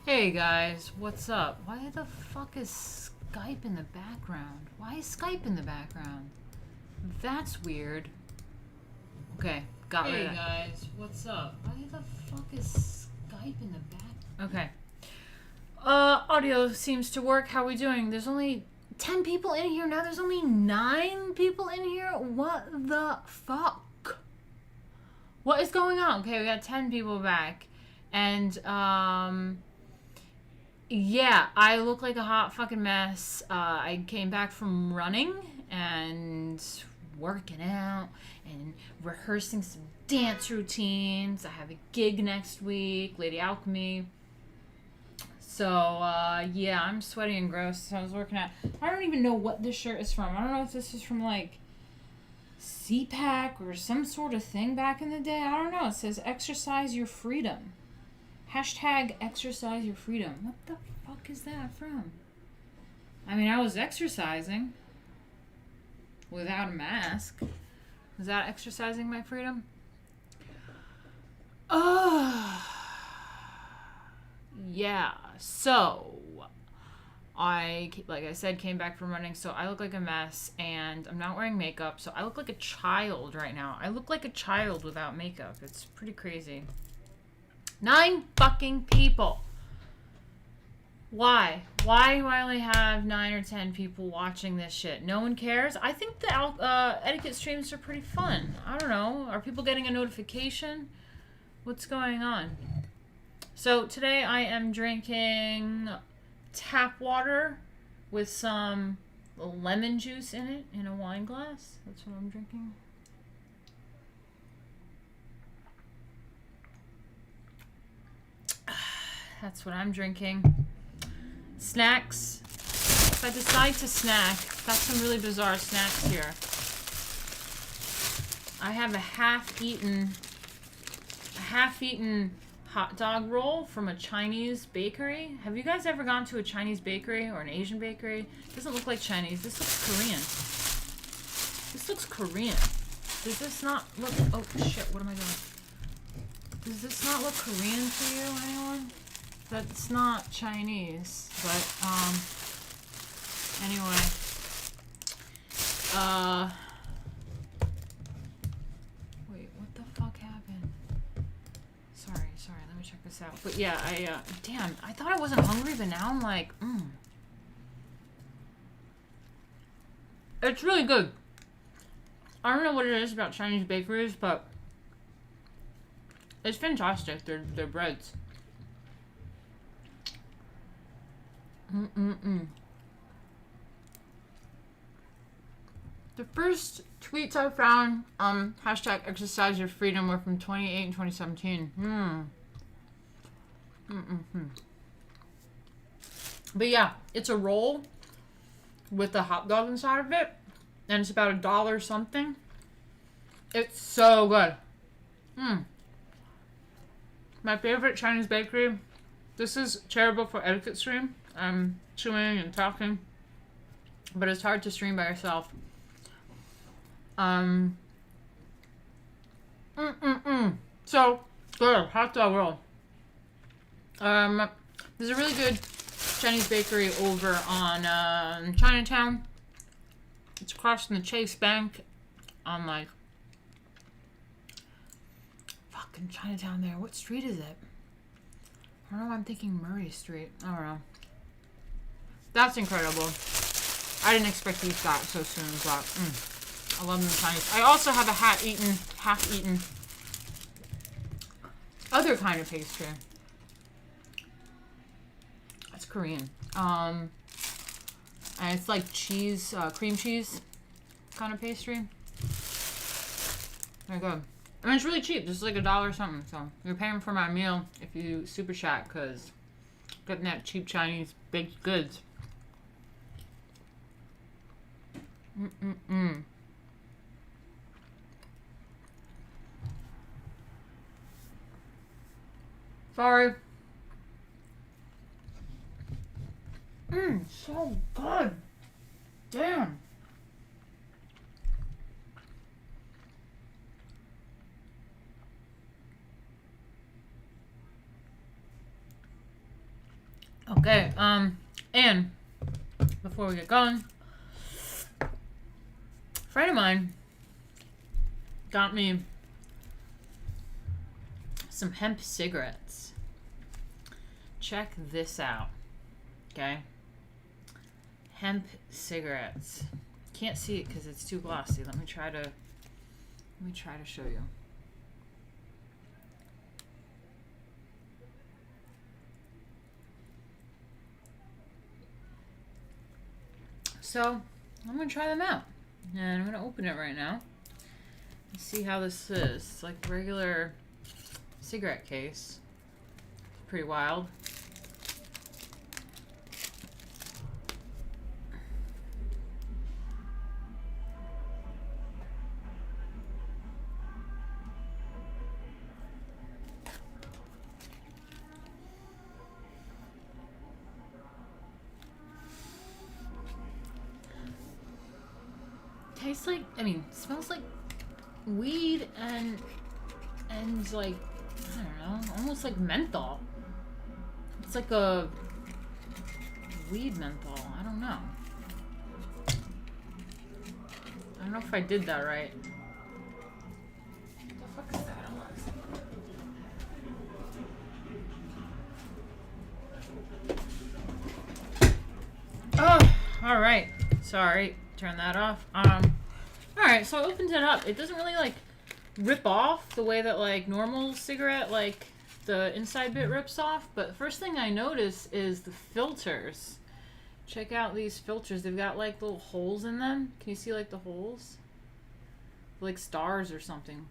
Hey guys, what's up? Why the fuck is Skype in the background? Why is Skype in the background? That's weird. Okay, got rid of it. Hey guys, what's up? Why the fuck is Skype in the back? Okay. Audio seems to work. How are we doing? There's only 10 people in here. Now there's only 9 people in here. What the fuck? What is going on? Okay, we got 10 people back. And, yeah, I look like a hot fucking mess. I came back from running and working out and rehearsing some dance routines. I have a gig next week, Lady Alchemy. So, yeah, I'm sweaty and gross. So I was working out. I don't even know what this shirt is from. I don't know if this is from, like, CPAC or some sort of thing back in the day. I don't know. It says, exercise your freedom. Hashtag exercise your freedom. What the fuck is that from? I mean, I was exercising without a mask. Was that exercising my freedom? Yeah. So, like I said, came back from running, so I look like a mess, and I'm not wearing makeup, so I look like a child right now. I look like a child without makeup. It's pretty crazy. 9 fucking people. Why? Why do I only have 9 or 10 people watching this shit? No one cares? I think the etiquette streams are pretty fun. I don't know. Are people getting a notification? What's going on? So today I am drinking tap water with some lemon juice in it in a wine glass. That's what I'm drinking. That's what I'm drinking. Snacks. If I decide to snack, got some really bizarre snacks here. I have a half-eaten hot dog roll from a Chinese bakery. Have you guys ever gone to a Chinese bakery or an Asian bakery? It doesn't look like Chinese. This looks Korean. This looks Korean. Does this not look... Oh, shit. What am I doing? Does this not look Korean to you, anyone? That's not Chinese. But, anyway. Wait, what the fuck happened? Sorry, let me check this out. But yeah, damn, I thought I wasn't hungry, but now I'm like, It's really good. I don't know what it is about Chinese bakeries, but it's fantastic, their breads. The first tweets I found, hashtag exercise your freedom, were from 2008 and 2017. But yeah, it's a roll with a hot dog inside of it, and it's about $1 something. It's so good. My favorite Chinese bakery. This is terrible for etiquette stream. I'm chewing and talking, but it's hard to stream by yourself. So good hot dog roll. There's a really good Chinese bakery over on Chinatown. It's across from the Chase Bank on like fucking Chinatown there. What street is it? I don't know why I'm thinking Murray Street. I don't know. That's incredible. I didn't expect to eat that so soon, but I love them Chinese. I also have a half-eaten other kind of pastry. It's Korean. And it's like cheese, cream cheese kind of pastry. Very good. And it's really cheap. Just like $1 something. So you're paying for my meal if you super chat, because getting that cheap Chinese baked goods. Sorry. So good. Damn. Okay, and before we get going, a friend of mine got me some hemp cigarettes. Check this out. Okay. Hemp cigarettes. Can't see it because it's too glossy. Let me try to show you. So I'm gonna try them out, and I'm gonna open it right now and see how this is. It's like a regular cigarette case. It's pretty wild. Tastes like, smells like weed and like, I don't know, almost like menthol. It's like a weed menthol. I don't know. I don't know if I did that right. What the fuck is that, Alexa? Oh, all right. Sorry. Turn that off. Alright, so I opened it up. It doesn't really like rip off the way that like normal cigarette, like the inside bit rips off, but the first thing I notice is the filters Check out these filters. They've got like little holes in them. Can you see like the holes? Like stars or something.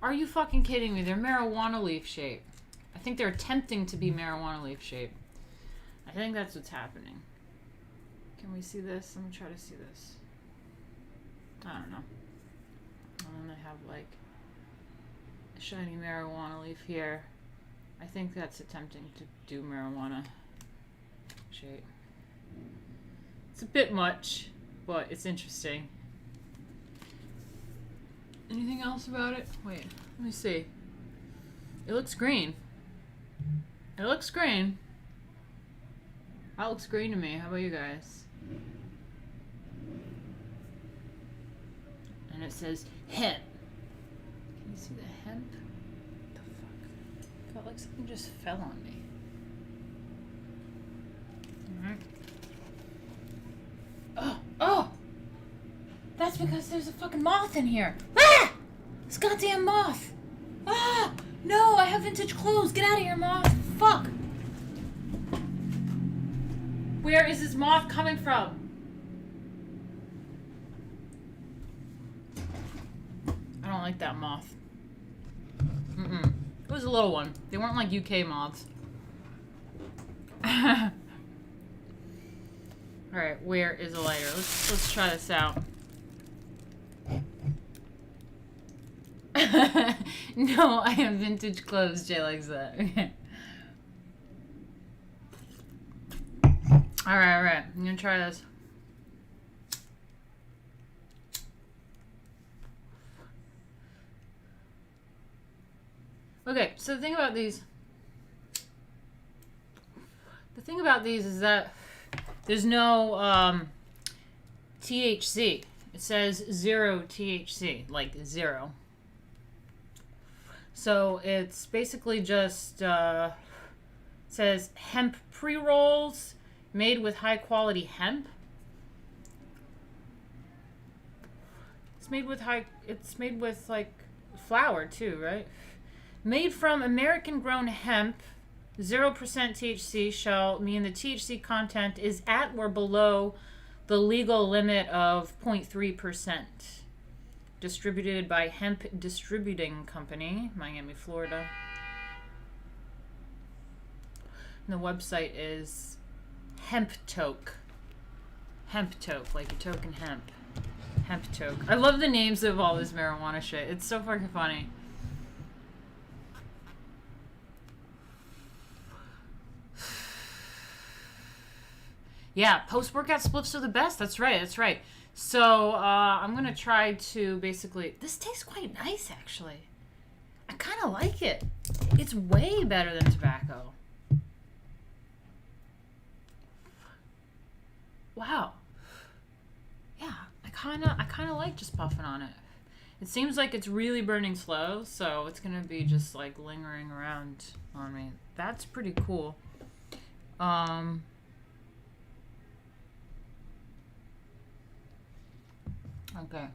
Are you fucking kidding me? They're marijuana leaf shape. I think they're attempting to be marijuana leaf shape. I think that's what's happening. Can we see this? Let me try to see this. I don't know. And then I have like a shiny marijuana leaf here. I think that's attempting to do marijuana shape. It's a bit much, but it's interesting. Anything else about it? Wait, let me see. It looks green. It looks green. That looks green to me. How about you guys? And it says hemp. Can you see the hemp? What the fuck? Felt like something just fell on me. Alright. Oh! That's because there's a fucking moth in here. Ah! This goddamn moth! Ah! No, I have vintage clothes. Get out of here, moth. Fuck! Where is this moth coming from? I don't like that moth. Mm-mm. It was a little one. They weren't like UK moths. Alright, where is a lighter? Let's try this out. No, I have vintage clothes. Jay likes that. Okay. Alright. I'm gonna try this. Okay, so the thing about these is that there's no THC. It says 0 THC, like 0. So it's basically just says hemp pre-rolls made with high quality hemp. It's made with like flour too, right? Made from American grown hemp, 0% THC shall mean the THC content is at or below the legal limit of 0.3%. Distributed by Hemp Distributing Company, Miami, Florida. And the website is Hemp Toke. Hemp Toke, like you token hemp. Hemp Toke. I love the names of all this marijuana shit. It's so fucking funny. Yeah, post-workout spliffs are the best. That's right. So, I'm going to try to basically... This tastes quite nice, actually. I kind of like it. It's way better than tobacco. Wow. Yeah, I kind of like just puffing on it. It seems like it's really burning slow, so it's going to be just, like, lingering around on me. That's pretty cool. Okay.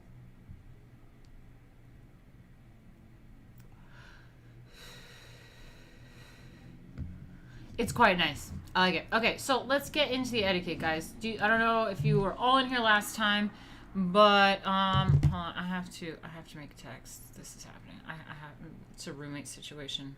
It's quite nice. I like it. Okay, so let's get into the etiquette, guys. I don't know if you were all in here last time, but hold on. I have to make a text. This is happening. It's a roommate situation.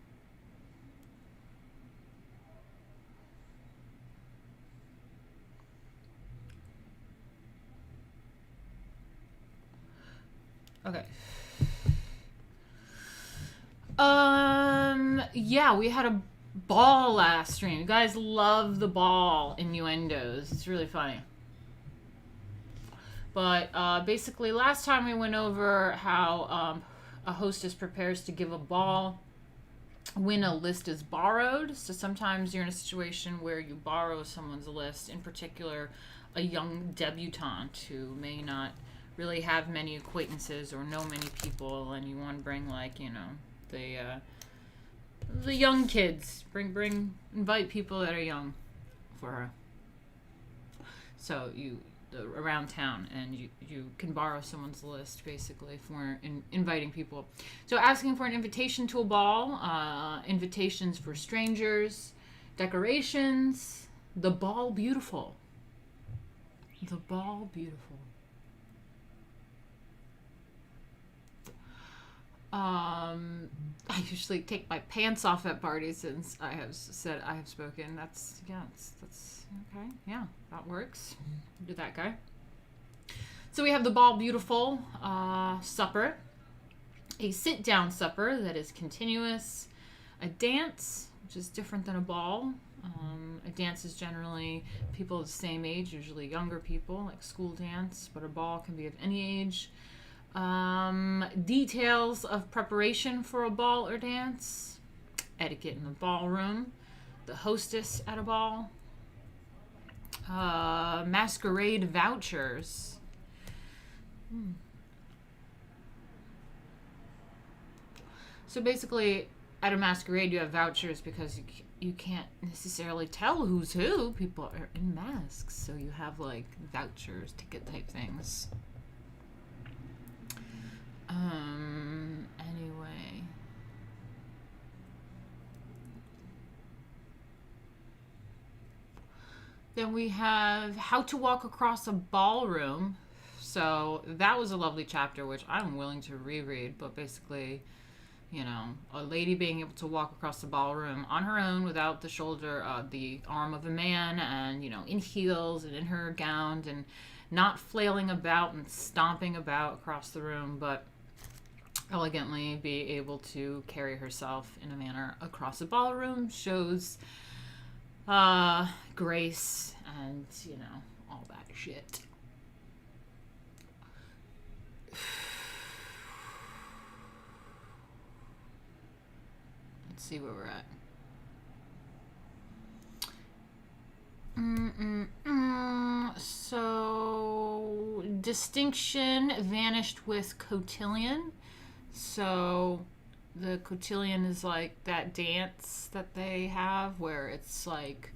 Okay. Yeah, we had a ball last stream. You guys love the ball innuendos. It's really funny. But basically, last time we went over how a hostess prepares to give a ball when a list is borrowed. So sometimes you're in a situation where you borrow someone's list, in particular, a young debutante who may not really have many acquaintances or know many people, and you want to bring, like, you know, the young kids. Invite people that are young for her. So around town, and you can borrow someone's list basically for inviting people. So asking for an invitation to a ball, invitations for strangers, decorations, The Ball Beautiful. The Ball Beautiful. I usually take my pants off at parties, since I have said I have spoken. That's okay. Yeah, that works. Do that guy. So we have the Ball Beautiful supper, a sit-down supper that is continuous, a dance, which is different than a ball. A dance is generally people of the same age, usually younger people, like school dance, but a ball can be of any age. Details of preparation for a ball or dance, etiquette in the ballroom, the hostess at a ball, masquerade vouchers. So basically, at a masquerade, you have vouchers because you can't necessarily tell who's who. People are in masks, so you have like vouchers, ticket type things. Anyway. Then we have how to walk across a ballroom. So that was a lovely chapter, which I'm willing to reread, but basically, you know, a lady being able to walk across the ballroom on her own without the arm of a man, and, you know, in heels and in her gown, and not flailing about and stomping about across the room, but elegantly be able to carry herself in a manner across a ballroom shows grace and, you know, all that shit. Let's see where we're at. So distinction vanished with cotillion. So the cotillion is like that dance that they have where it's like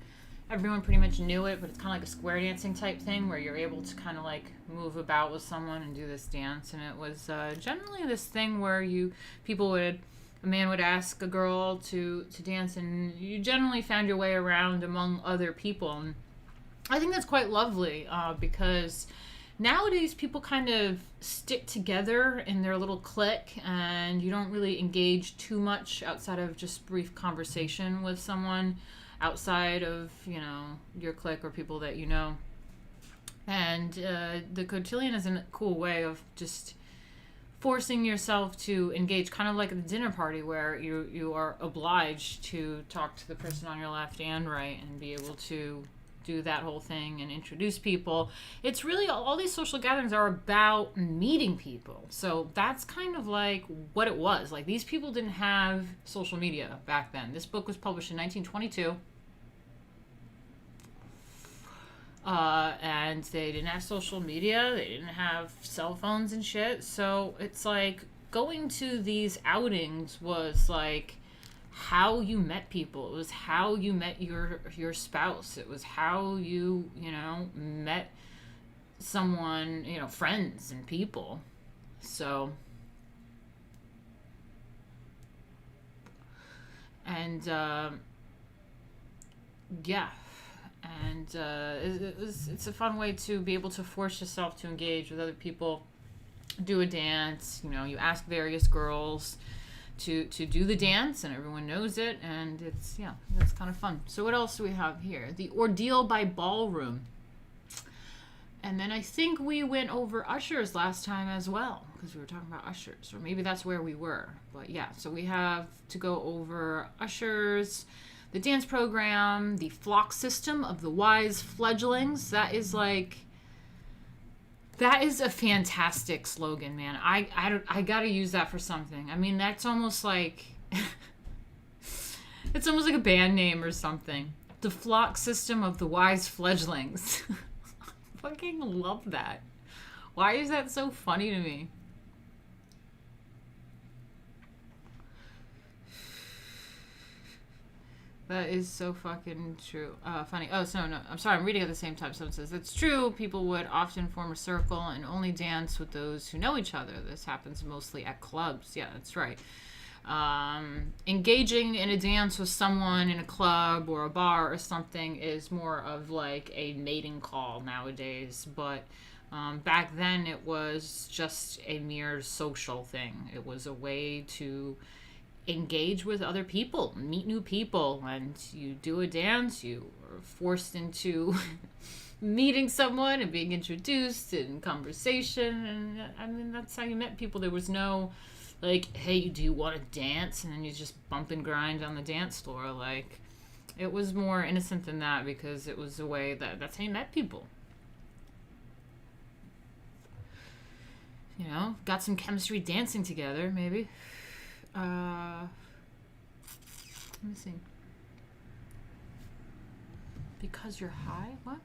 everyone pretty much knew it, but it's kind of like a square dancing type thing where you're able to kind of like move about with someone and do this dance. And it was generally this thing where a man would ask a girl to dance, and you generally found your way around among other people. And I think that's quite lovely because nowadays people kind of stick together in their little clique, and you don't really engage too much outside of just brief conversation with someone outside of, you know, your clique or people that you know. And the cotillion is a cool way of just forcing yourself to engage, kind of like at the dinner party where you are obliged to talk to the person on your left and right and be able to do that whole thing and introduce people. It's really, all these social gatherings are about meeting people. So that's kind of like what it was. Like, these people didn't have social media back then. This book was published in 1922. And they didn't have social media. They didn't have cell phones and shit. So it's like going to these outings was like how you met people. It was how you met your spouse. It was how you know, met someone, you know, friends and people. So, and yeah, and it's a fun way to be able to force yourself to engage with other people, do a dance. You know, you ask various girls to do the dance, and everyone knows it, and it's kind of fun. So what else do we have here? The Ordeal by Ballroom. And then I think we went over ushers last time as well, because we were talking about ushers, or maybe that's where we were. But yeah, so we have to go over ushers, the dance program, the flock system of the wise fledglings. That is a fantastic slogan, man. I gotta use that for something. I mean, that's almost like it's almost like a band name or something. The flock system of the wise fledglings. I fucking love that. Why is that so funny to me? That is so fucking true. Funny. Oh, so no. I'm sorry. I'm reading at the same time. So it says, it's true. People would often form a circle and only dance with those who know each other. This happens mostly at clubs. Yeah, that's right. Engaging in a dance with someone in a club or a bar or something is more of like a mating call nowadays, but back then it was just a mere social thing. It was a way to engage with other people, meet new people, and you do a dance, you are forced into meeting someone and being introduced in conversation, and I mean, that's how you met people. There was no like, hey, do you want to dance? And then you just bump and grind on the dance floor. Like, it was more innocent than that, because it was a way that's how you met people. You know, got some chemistry dancing together, maybe. Let me see. Because you're high? What?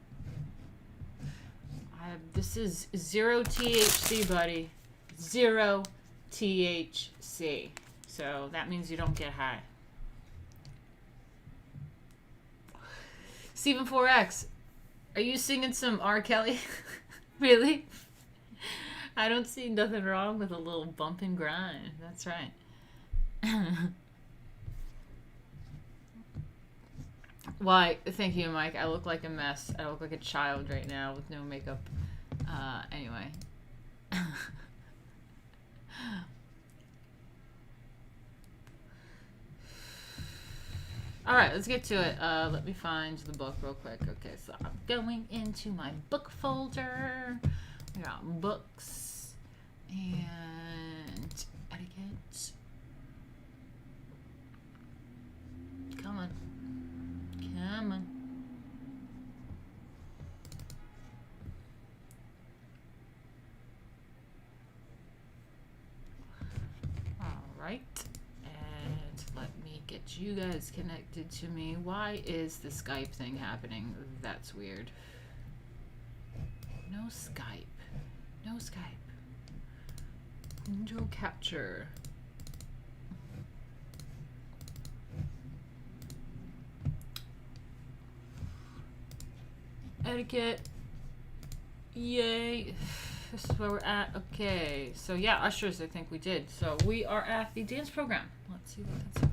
This is 0 THC, buddy. 0 THC. So that means you don't get high. Steven 4X, are you singing some R. Kelly? Really? I don't see nothing wrong with a little bump and grind. That's right. Why, thank you, Mike. I look like a mess. I look like a child right now with no makeup. Anyway. Alright, let's get to it. Let me find the book real quick. Okay, so I'm going into my book folder. We got books and etiquette. Come on. Come on. Alright. And let me get you guys connected to me. Why is the Skype thing happening? That's weird. No Skype. No Skype. Window capture. Etiquette. Yay. This is where we're at. Okay. So yeah, ushers, I think we did. So we are at the dance program. Let's see what that's about.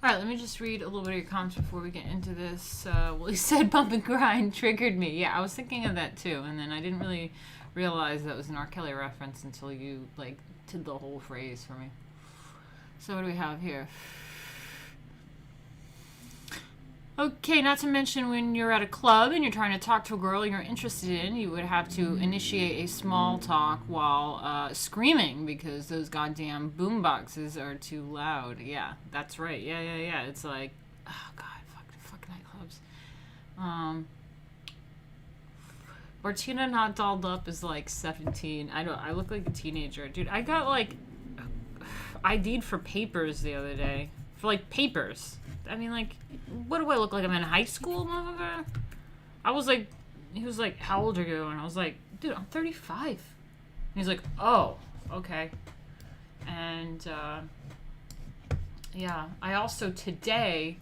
Alright, let me just read a little bit of your comments before we get into this. Well, you said bump and grind triggered me. Yeah, I was thinking of that too, and then I didn't really realize that was an R. Kelly reference until you, like, did the whole phrase for me. So what do we have here? Okay, not to mention when you're at a club and you're trying to talk to a girl you're interested in, you would have to initiate a small talk while screaming because those goddamn boom boxes are too loud. Yeah, that's right. Yeah. It's like, oh god, fuck nightclubs. Martina not dolled up is like 17. I look like a teenager. Dude, I got like ID'd for papers the other day. For like papers. I mean, like, what do I look like? I'm in high school, motherfucker? I was like, he was like, how old are you? And I was like, dude, I'm 35. And he's like, oh, okay. And, yeah, I also today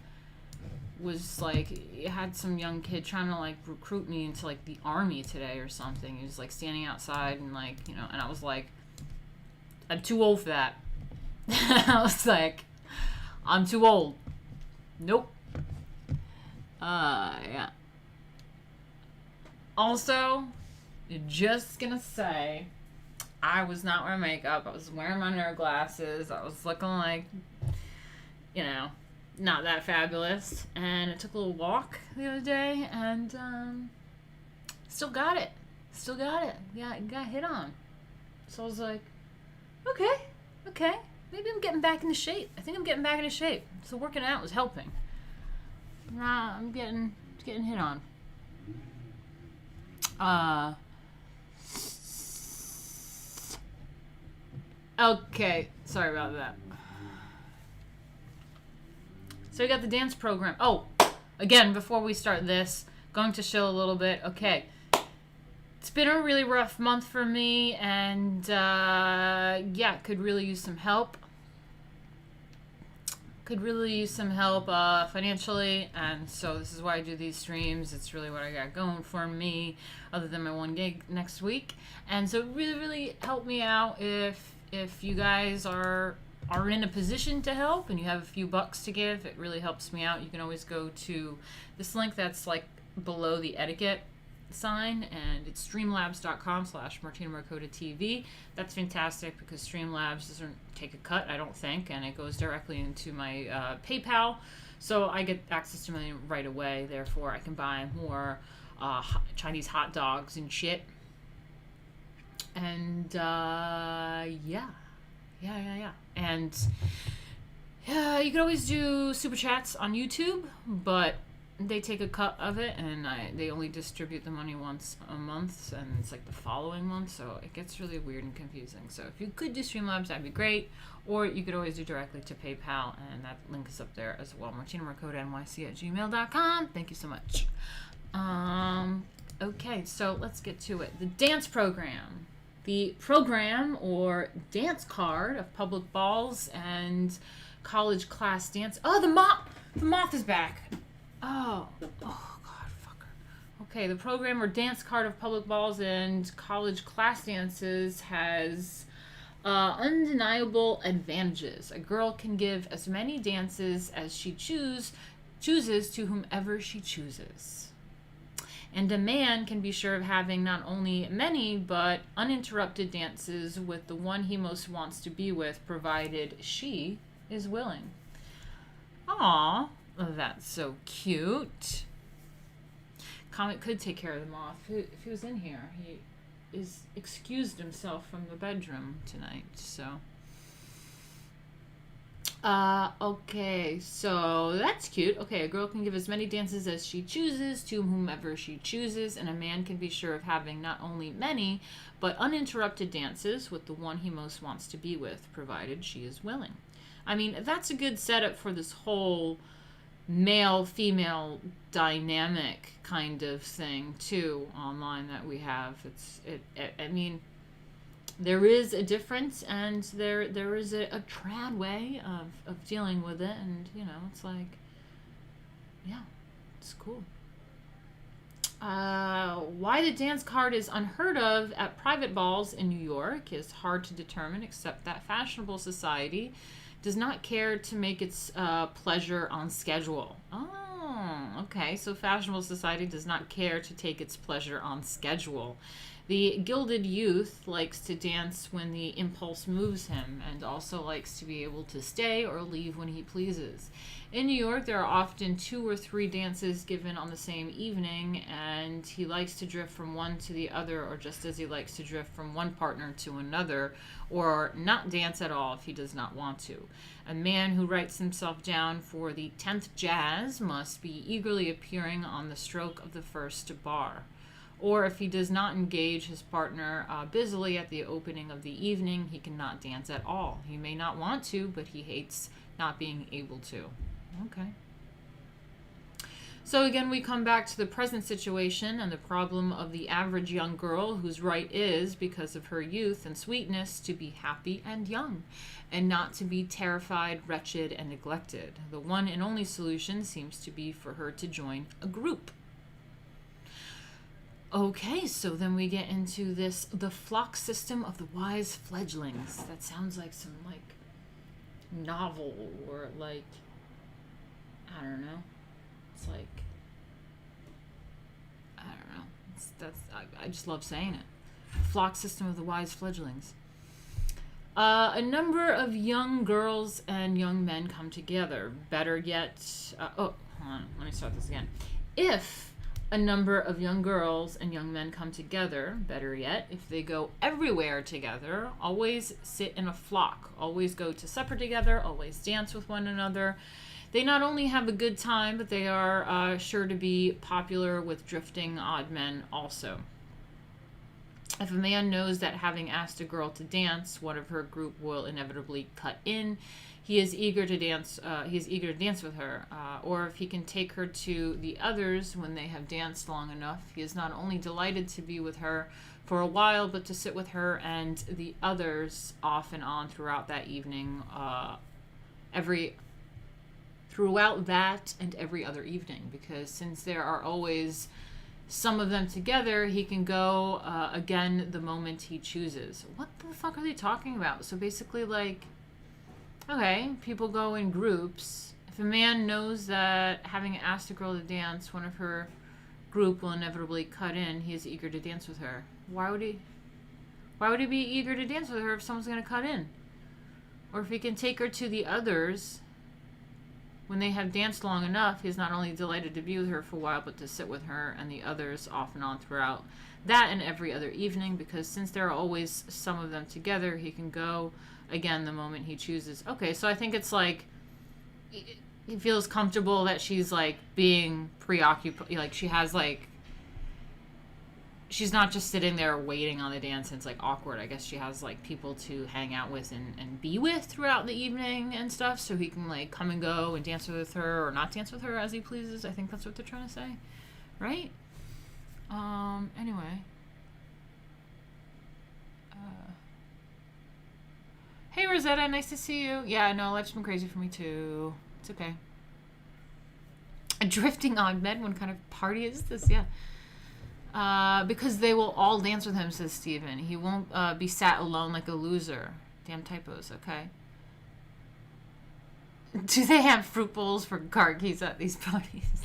was like, had some young kid trying to like recruit me into like the army today or something. He was like standing outside and like, you know, and I was like, I'm too old for that. I was like, I'm too old. Nope. Yeah. Also, just gonna say, I was not wearing makeup. I was wearing my nerd glasses. I was looking like, you know, not that fabulous. And I took a little walk the other day, and still got it. Yeah, I got hit on. So I was like, okay. Maybe I'm getting back into shape. I think I'm getting back into shape. So working out was helping. Nah, I'm getting hit on. Okay, sorry about that. So we got the dance program. Oh, again, before we start this, going to show a little bit. Okay. It's been a really rough month for me, and yeah, could really use some help. could really use some help financially, and so this is why I do these streams. It's really what I got going for me, other than my one gig next week. And so it really help me out if you guys are in a position to help and you have a few bucks to give. It really helps me out. You can always go to this link that's like below the Etiquette sign, and it's streamlabs.com/Martina Markota TV. That's fantastic because Streamlabs doesn't take a cut, I don't think, and it goes directly into my PayPal, so I get access to money right away. Therefore, I can buy more Chinese hot dogs and shit. And yeah. And you can always do super chats on YouTube, but they take a cut of it, and they only distribute the money once a month, and it's like the following month, so it gets really weird and confusing. So if you could do Streamlabs, that'd be great, or you could always do directly to PayPal, and that link is up there as well. MartinaMarkota@gmail.com. Thank you so much. Okay, so let's get to it. The dance program. The program or dance card of public balls and college class dance. Oh, the moth is back. Oh God, fucker. Okay, the program or dance card of public balls and college class dances has undeniable advantages. A girl can give as many dances as she chooses to whomever she chooses. And a man can be sure of having not only many, but uninterrupted dances with the one he most wants to be with, provided she is willing. Aww. Oh, that's so cute. Comet could take care of the moth. If he was in here, he is excused himself from the bedroom tonight, so. Okay, so that's cute. Okay, a girl can give as many dances as she chooses to whomever she chooses, and a man can be sure of having not only many, but uninterrupted dances with the one he most wants to be with, provided she is willing. I mean, that's a good setup for this whole male-female dynamic kind of thing too online that we have. I mean, there is a difference, and there is a trad way of dealing with it, and it's like, yeah, it's cool. Why the dance card is unheard of at private balls in New York is hard to determine, except that fashionable society does not care to make its pleasure on schedule. Oh, okay. So fashionable society does not care to take its pleasure on schedule. The gilded youth likes to dance when the impulse moves him, and also likes to be able to stay or leave when he pleases. In New York, there are often 2 or 3 dances given on the same evening, and he likes to drift from one to the other, or just as he likes to drift from one partner to another, or not dance at all if he does not want to. A man who writes himself down for the 10th jazz must be eagerly appearing on the stroke of the first bar. Or if he does not engage his partner busily at the opening of the evening, he cannot dance at all. He may not want to, but he hates not being able to. Okay. So again, we come back to the present situation and the problem of the average young girl whose right is, because of her youth and sweetness, to be happy and young, and not to be terrified, wretched, and neglected. The one and only solution seems to be for her to join a group. Okay, so then we get into the flock system of the wise fledglings. That sounds like some, novel, or, I don't know. It's like, I don't know. I just love saying it. Flock system of the wise fledglings. A number of young girls and young men come together. Better yet, hold on, let me start this again. If a number of young girls and young men come together, better yet, if they go everywhere together, always sit in a flock, always go to supper together, always dance with one another, they not only have a good time, but they are sure to be popular with drifting odd men also. If a man knows that having asked a girl to dance, one of her group will inevitably cut in, he is eager to dance. With her, or if he can take her to the others when they have danced long enough, he is not only delighted to be with her for a while, but to sit with her and the others off and on throughout that evening, every throughout that and every other evening, because since there are always some of them together, he can go again the moment he chooses. What the fuck are they talking about? So basically, like, okay, people go in groups. If a man knows that having asked a girl to dance, one of her group will inevitably cut in, he is eager to dance with her. Why would he be eager to dance with her if someone's going to cut in? Or if he can take her to the others when they have danced long enough, he is not only delighted to be with her for a while, but to sit with her and the others off and on throughout that and every other evening, because since there are always some of them together, he can go again the moment he chooses. Okay, so I think it's like he feels comfortable that she's like being preoccupied, like she has like, she's not just sitting there waiting on the dance and it's like awkward. I guess she has like people to hang out with and be with throughout the evening and stuff, so he can like come and go and dance with her or not dance with her as he pleases. I think that's what they're trying to say, right? Anyway. Hey Rosetta, nice to see you. Yeah, no, life's been crazy for me too. It's okay. A drifting odd men, what kind of party is this? Yeah. Because they will all dance with him, says Steven. He won't be sat alone like a loser. Damn typos, okay. Do they have fruit bowls for car keys at these parties?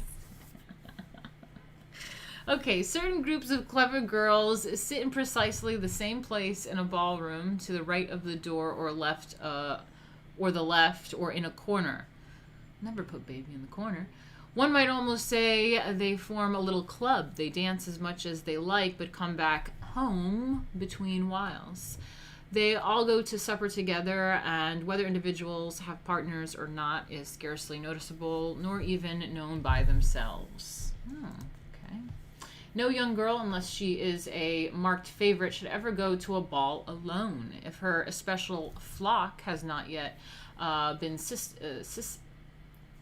Okay, certain groups of clever girls sit in precisely the same place in a ballroom, to the right of the door or left, or the left, or in a corner. Never put baby in the corner. One might almost say they form a little club. They dance as much as they like, but come back home between whiles. They all go to supper together, and whether individuals have partners or not is scarcely noticeable, nor even known by themselves. Okay. No young girl, unless she is a marked favorite, should ever go to a ball alone. If her especial flock has not yet been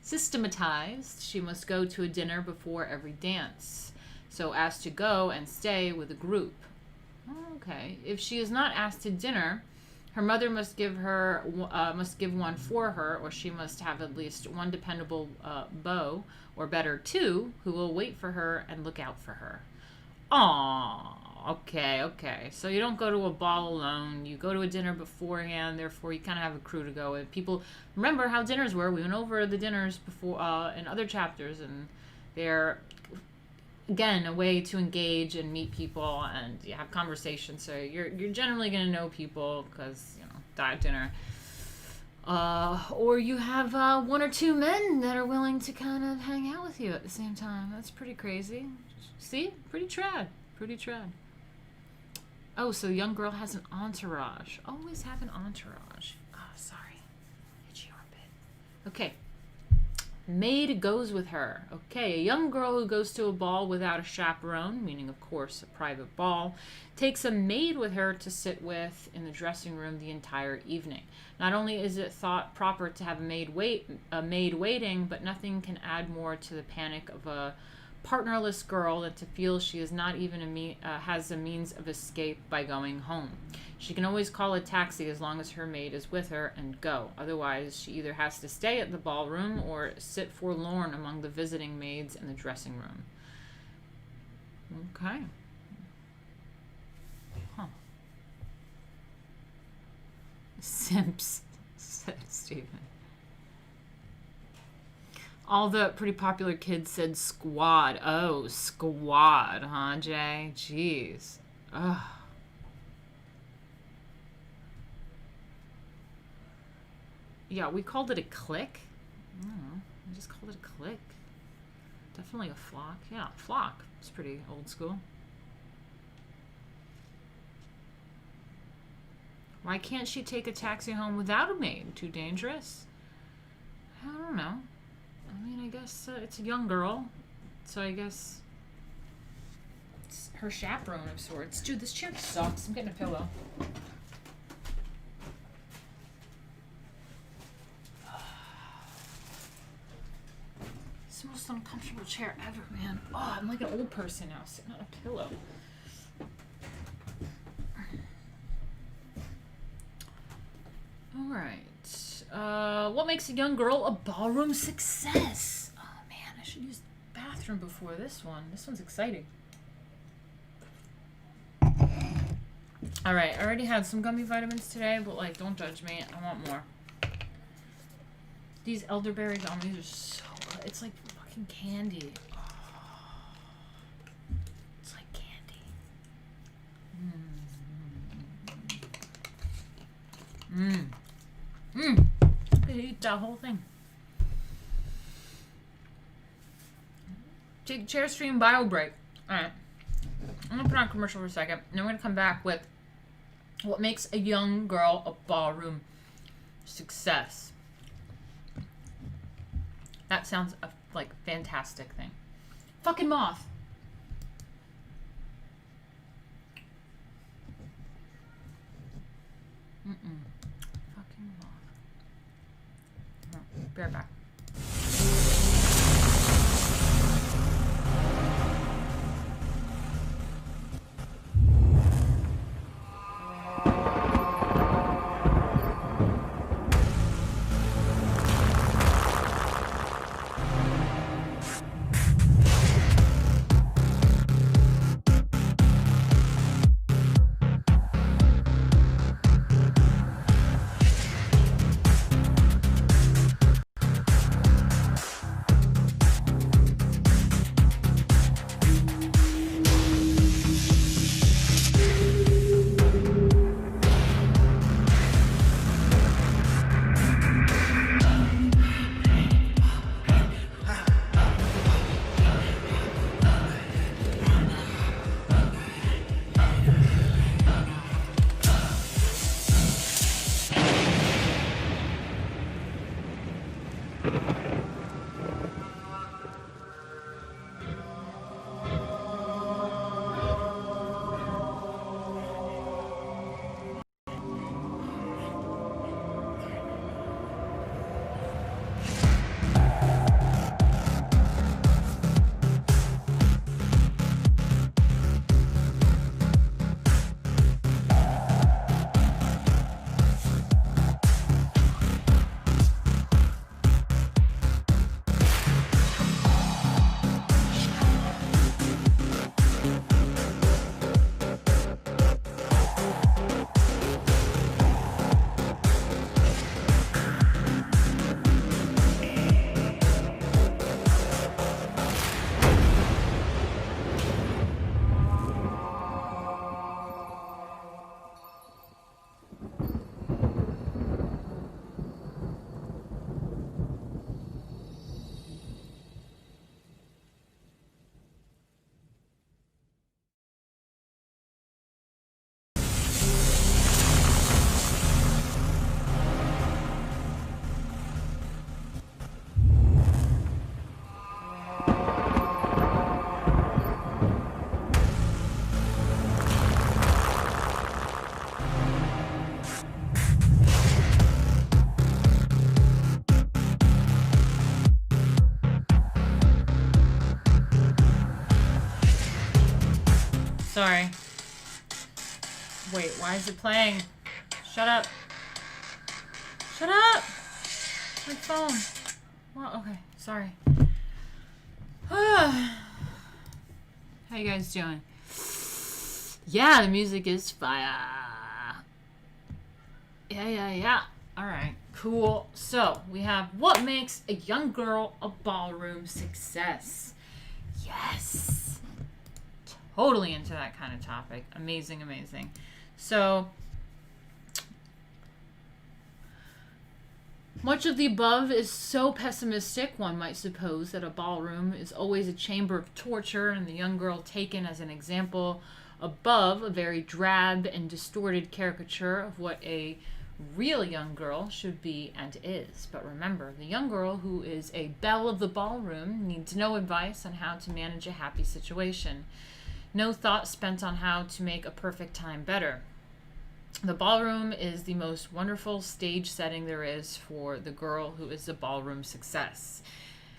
systematized, she must go to a dinner before every dance, so as to go and stay with a group. Okay. If she is not asked to dinner, her mother must give one for her, or she must have at least one dependable beau, or better, two, who will wait for her and look out for her. Aww. Okay. So you don't go to a ball alone. You go to a dinner beforehand. Therefore, you kind of have a crew to go with. People remember how dinners were. We went over the dinners before in other chapters, and they're, again, a way to engage and meet people and have conversations. So you're generally going to know people because, diet dinner. Or you have one or two men that are willing to kind of hang out with you at the same time. That's pretty crazy. See? Pretty trad. Oh, so young girl has an entourage. Always have an entourage. Oh, sorry. Itchy armpit. Okay. Maid goes with her. Okay, a young girl who goes to a ball without a chaperone, meaning, of course, a private ball, takes a maid with her to sit with in the dressing room the entire evening. Not only is it thought proper to have a maid waiting, but nothing can add more to the panic of a partnerless girl than to feel she is not even has a means of escape by going home. She can always call a taxi as long as her maid is with her and go. Otherwise, she either has to stay at the ballroom or sit forlorn among the visiting maids in the dressing room. Okay. Huh. Simps, said Stephen. All the pretty popular kids said squad. Oh, squad, huh, Jay? Jeez. Ugh. Yeah, we called it a clique. I don't know. We just called it a clique. Definitely a flock. Yeah, flock. It's pretty old school. Why can't she take a taxi home without a maid? Too dangerous? I don't know. I mean, I guess it's a young girl, so I guess it's her chaperone of sorts. Dude, this chair sucks. I'm getting a pillow. It's the most uncomfortable chair ever, man. Oh, I'm like an old person now, sitting on a pillow. All right. What makes a young girl a ballroom success? Oh man, I should use the bathroom before this one. This one's exciting. Alright, I already had some gummy vitamins today, but like, don't judge me. I want more. These elderberry gummies are so good. It's like fucking candy. Oh, it's like candy. I could eat that whole thing. Take chair stream bio break. Alright. I'm gonna put on a commercial for a second, and then we're gonna come back with what makes a young girl a ballroom success. That sounds like fantastic thing. Fucking moth. Fucking moth. Oh, be right back. Sorry. Wait, why is it playing? Shut up. Shut up! My phone. Well, okay, sorry. How you guys doing? Yeah, the music is fire. Yeah. Alright, cool. So, we have what makes a young girl a ballroom success. Yes! Totally into that kind of topic. Amazing. So, much of the above is so pessimistic, one might suppose that a ballroom is always a chamber of torture, and the young girl taken as an example above a very drab and distorted caricature of what a real young girl should be and is. But remember, the young girl who is a belle of the ballroom needs no advice on how to manage a happy situation. No thought spent on how to make a perfect time better. The ballroom is the most wonderful stage setting there is for the girl who is a ballroom success.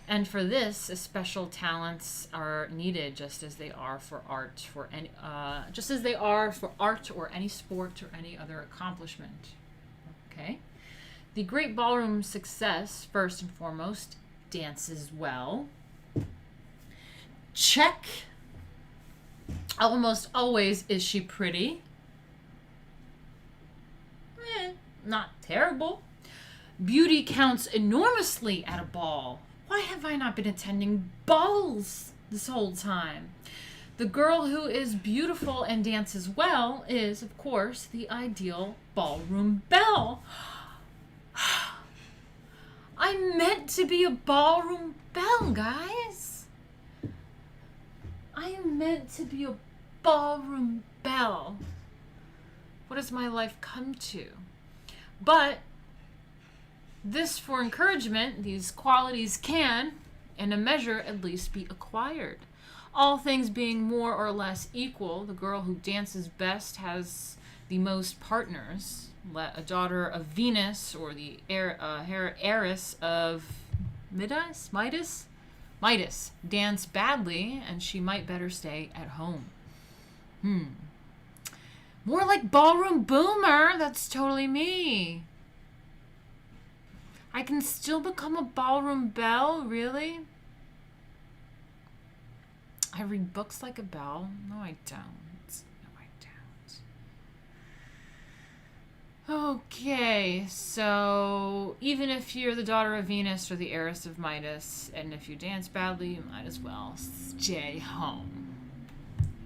And for this, special talents are needed, just as they are for art, or any sport or any other accomplishment. Okay? The great ballroom success, first and foremost, dances well. Check. Almost always, is she pretty? Not terrible. Beauty counts enormously at a ball. Why have I not been attending balls this whole time? The girl who is beautiful and dances well is, of course, the ideal ballroom belle. I'm meant to be a ballroom belle, guys. I am meant to be a ballroom belle. What has my life come to? But this, for encouragement, these qualities can, in a measure at least, be acquired. All things being more or less equal, the girl who dances best has the most partners. Let a daughter of Venus or the heiress of Midas dance badly, and she might better stay at home. More like ballroom boomer. That's totally me. I can still become a ballroom belle, really? I read books like a belle. No, I don't. Okay, so even if you're the daughter of Venus or the heiress of Midas, and if you dance badly, you might as well stay home.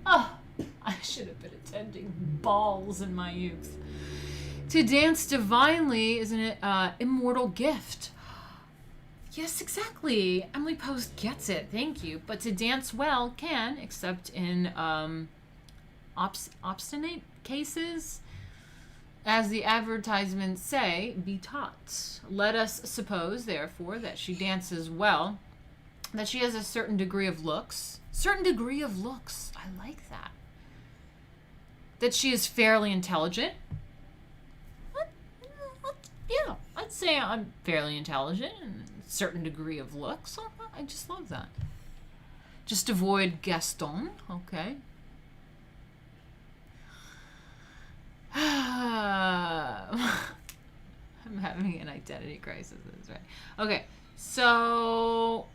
Oh, I should have been attending balls in my youth. To dance divinely is an immortal gift. Yes, exactly. Emily Post gets it. Thank you. But to dance well can, except in obstinate cases, as the advertisements say, be taught. Let us suppose, therefore, that she dances well, that she has a certain degree of looks. Certain degree of looks. I like that. That she is fairly intelligent. Yeah, I'd say I'm fairly intelligent and a certain degree of looks. I just love that. Just avoid Gaston, okay? I'm having an identity crisis, that's right. Okay, so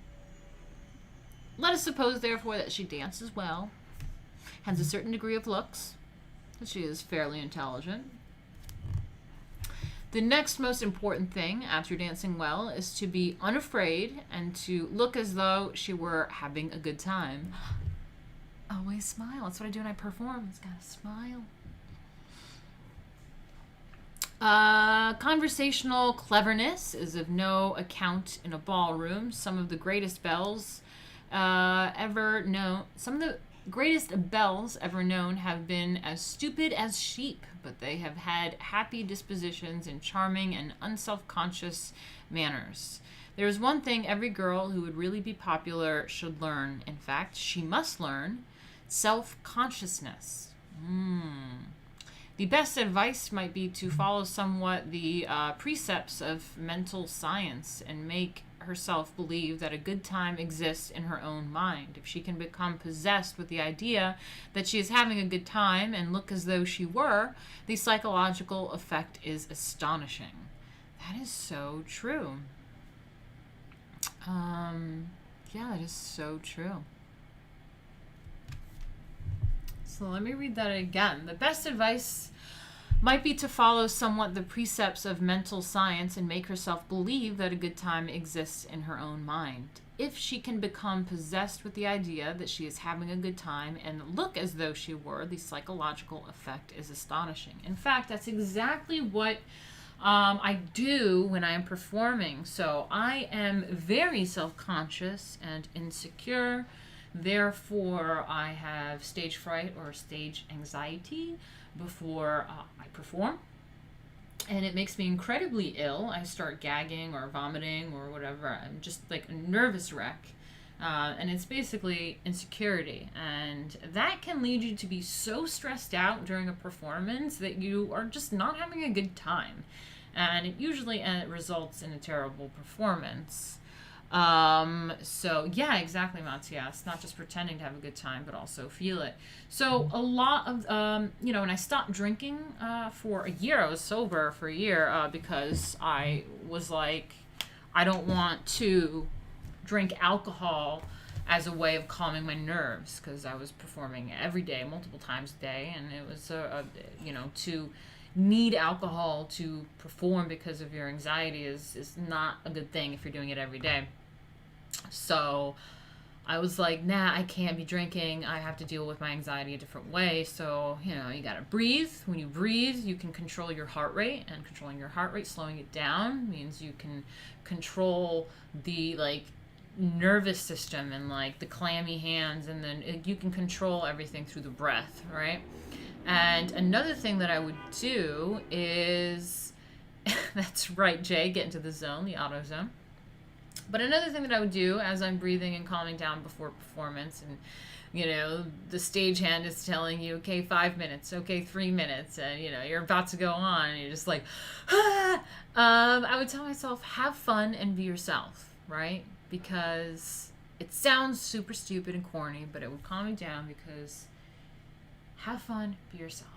let us suppose, therefore, that she dances well, has a certain degree of looks, that she is fairly intelligent. The next most important thing after dancing well is to be unafraid and to look as though she were having a good time. Always smile. That's what I do when I perform. It's gotta smile. Conversational cleverness is of no account in a ballroom. Some of the greatest belles ever known have been as stupid as sheep, but they have had happy dispositions and charming and unself-conscious manners. There is one thing every girl who would really be popular should learn. In fact, she must learn self-consciousness. The best advice might be to follow somewhat the precepts of mental science and make herself believe that a good time exists in her own mind. If she can become possessed with the idea that she is having a good time and look as though she were, the psychological effect is astonishing. That is so true. Yeah, that is so true. So let me read that again. The best advice might be to follow somewhat the precepts of mental science and make herself believe that a good time exists in her own mind. If she can become possessed with the idea that she is having a good time and look as though she were, the psychological effect is astonishing. In fact, that's exactly what I do when I am performing. So I am very self-conscious and insecure. Therefore, I have stage fright or stage anxiety before I perform, and it makes me incredibly ill. I start gagging or vomiting or whatever. I'm just like a nervous wreck, and it's basically insecurity, and that can lead you to be so stressed out during a performance that you are just not having a good time, and it usually results in a terrible performance. So yeah, exactly, Matthias. Not just pretending to have a good time, but also feel it. So a lot of, when I stopped drinking, for a year, I was sober for a year, because I was like, I don't want to drink alcohol as a way of calming my nerves, because I was performing every day, multiple times a day, and it was to need alcohol to perform because of your anxiety is not a good thing if you're doing it every day. So I was like, nah, I can't be drinking. I have to deal with my anxiety a different way. So, you got to breathe. When you breathe, you can control your heart rate, and controlling your heart rate, slowing it down, means you can control the nervous system and the clammy hands, and then you can control everything through the breath, right? And another thing that I would do is that's right, Jay, get into the zone, the auto zone. But another thing that I would do as I'm breathing and calming down before performance, and the stagehand is telling you, okay, 5 minutes, okay, 3 minutes, and you're about to go on, and you're just like, ah! I would tell myself, have fun and be yourself, right? Because it sounds super stupid and corny, but it would calm me down, because have fun, be yourself.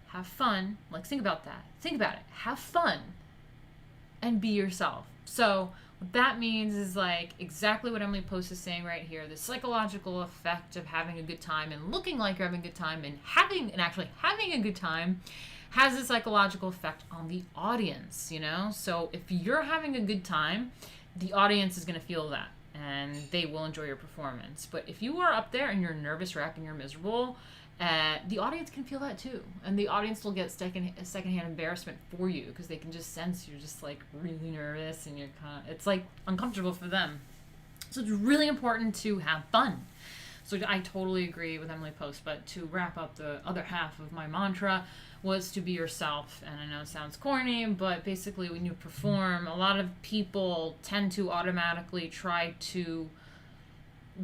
Have fun, think about that. Think about it. Have fun and be yourself. So what that means is exactly what Emily Post is saying right here. The psychological effect of having a good time and looking like you're having a good time and actually having a good time has a psychological effect on the audience, So if you're having a good time, the audience is going to feel that, and they will enjoy your performance. But if you are up there and you're a nervous wreck and you're miserable, the audience can feel that too, and the audience will get secondhand embarrassment for you, because they can just sense you're just really nervous, and you're it's uncomfortable for them. So it's really important to have fun. So I totally agree with Emily Post. But to wrap up, the other half of my mantra was to be yourself. And I know it sounds corny, but basically when you perform, a lot of people tend to automatically try to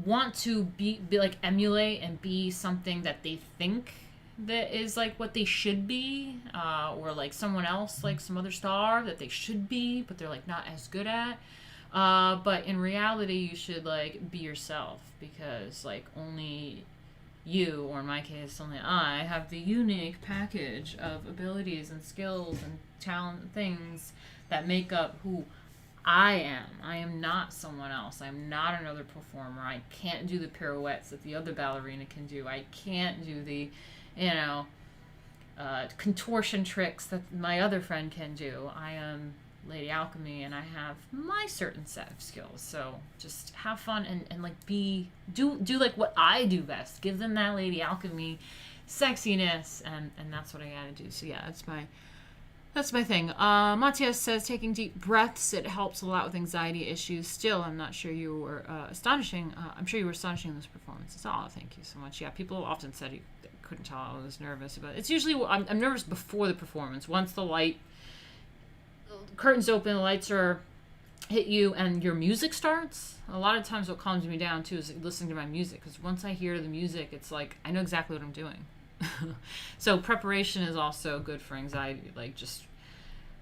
want to be emulate and be something that they think that is what they should be, or someone else, some other star that they should be, but they're not as good at. But in reality, you should be yourself, because only you, or in my case, only I, have the unique package of abilities and skills and talent and things that make up who I am. I am not someone else. I'm not another performer. I can't do the pirouettes that the other ballerina can do. I can't do the, contortion tricks that my other friend can do. I am Lady Alchemy, and I have my certain set of skills. So just have fun and do what I do best. Give them that Lady Alchemy sexiness, and that's what I gotta do. So yeah, that's my thing. Matthias says, taking deep breaths, it helps a lot with anxiety issues. Still, I'm not sure you were astonishing. I'm sure you were astonishing in this performance. Oh, thank you so much. Yeah, people often said you couldn't tell I was nervous, but it's usually, I'm nervous before the performance. Once the curtains open, the lights are hit you, and your music starts. A lot of times what calms me down too is listening to my music, because once I hear the music, it's I know exactly what I'm doing. So preparation is also good for anxiety. Just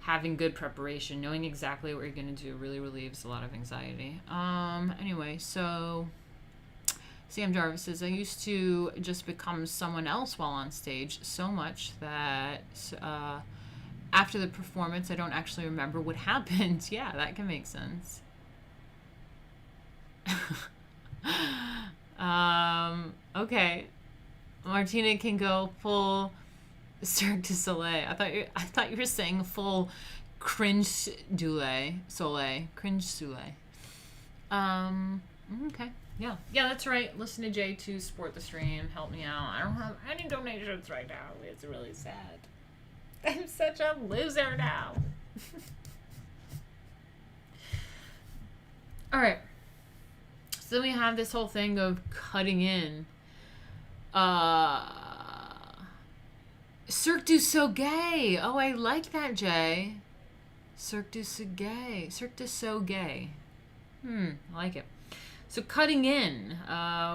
having good preparation, knowing exactly what you're going to do, really relieves a lot of anxiety. Anyway, so Sam Jarvis says, I used to just become someone else while on stage so much that after the performance I don't actually remember what happened. Yeah, that can make sense. Okay. Martina can go full Cirque du Soleil. I thought you were saying full cringe Soleil. Cringe Soleil. Okay. Yeah, that's right. Listen to J2, support the stream, help me out. I don't have any donations right now. It's really sad. I'm such a loser now. All right. So then we have this whole thing of cutting in. Cirque du Soleil. Oh, I like that, Jay. Cirque du Soleil. Cirque du Soleil. I like it. So cutting in.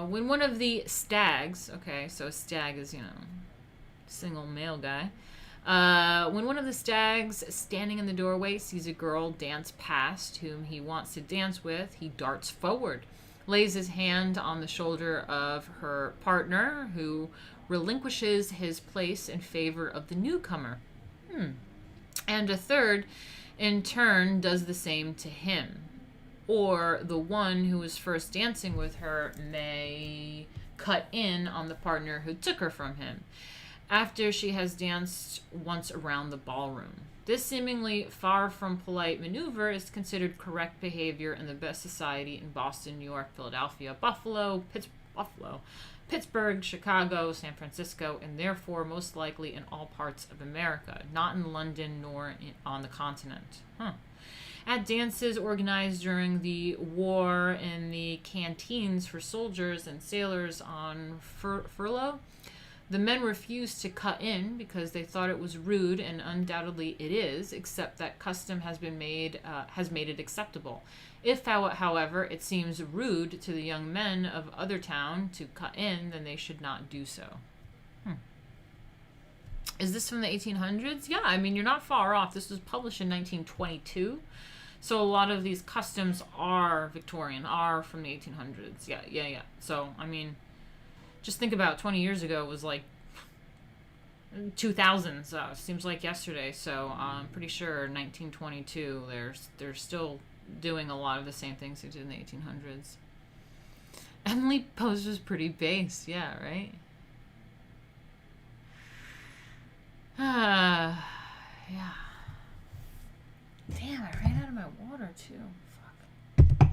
When one of the stags, okay, so a stag is, single male guy, When one of the stags standing in the doorway sees a girl dance past whom he wants to dance with, he darts forward, lays his hand on the shoulder of her partner, who relinquishes his place in favor of the newcomer. And a third, in turn, does the same to him. Or the one who was first dancing with her may cut in on the partner who took her from him, after she has danced once around the ballroom. This seemingly far from polite maneuver is considered correct behavior in the best society in Boston, New York, Philadelphia, Pittsburgh, Chicago, San Francisco, and therefore most likely in all parts of America, not in London nor on the continent. At dances organized during the war in the canteens for soldiers and sailors on furlough, the men refused to cut in because they thought it was rude, and undoubtedly it is, except that custom has made it acceptable. If, however, it seems rude to the young men of other town to cut in, then they should not do so. Is this from the 1800s? Yeah, I mean, you're not far off. This was published in 1922. So a lot of these customs are Victorian, are from the 1800s. Yeah. So, I mean, just think about 20 years ago was like 2000s. Seems like yesterday. So I'm pretty sure 1922, they're still doing a lot of the same things they did in the 1800s. Emily Post was pretty base. Yeah, right? Yeah. Damn, I ran out of my water too. Fuck.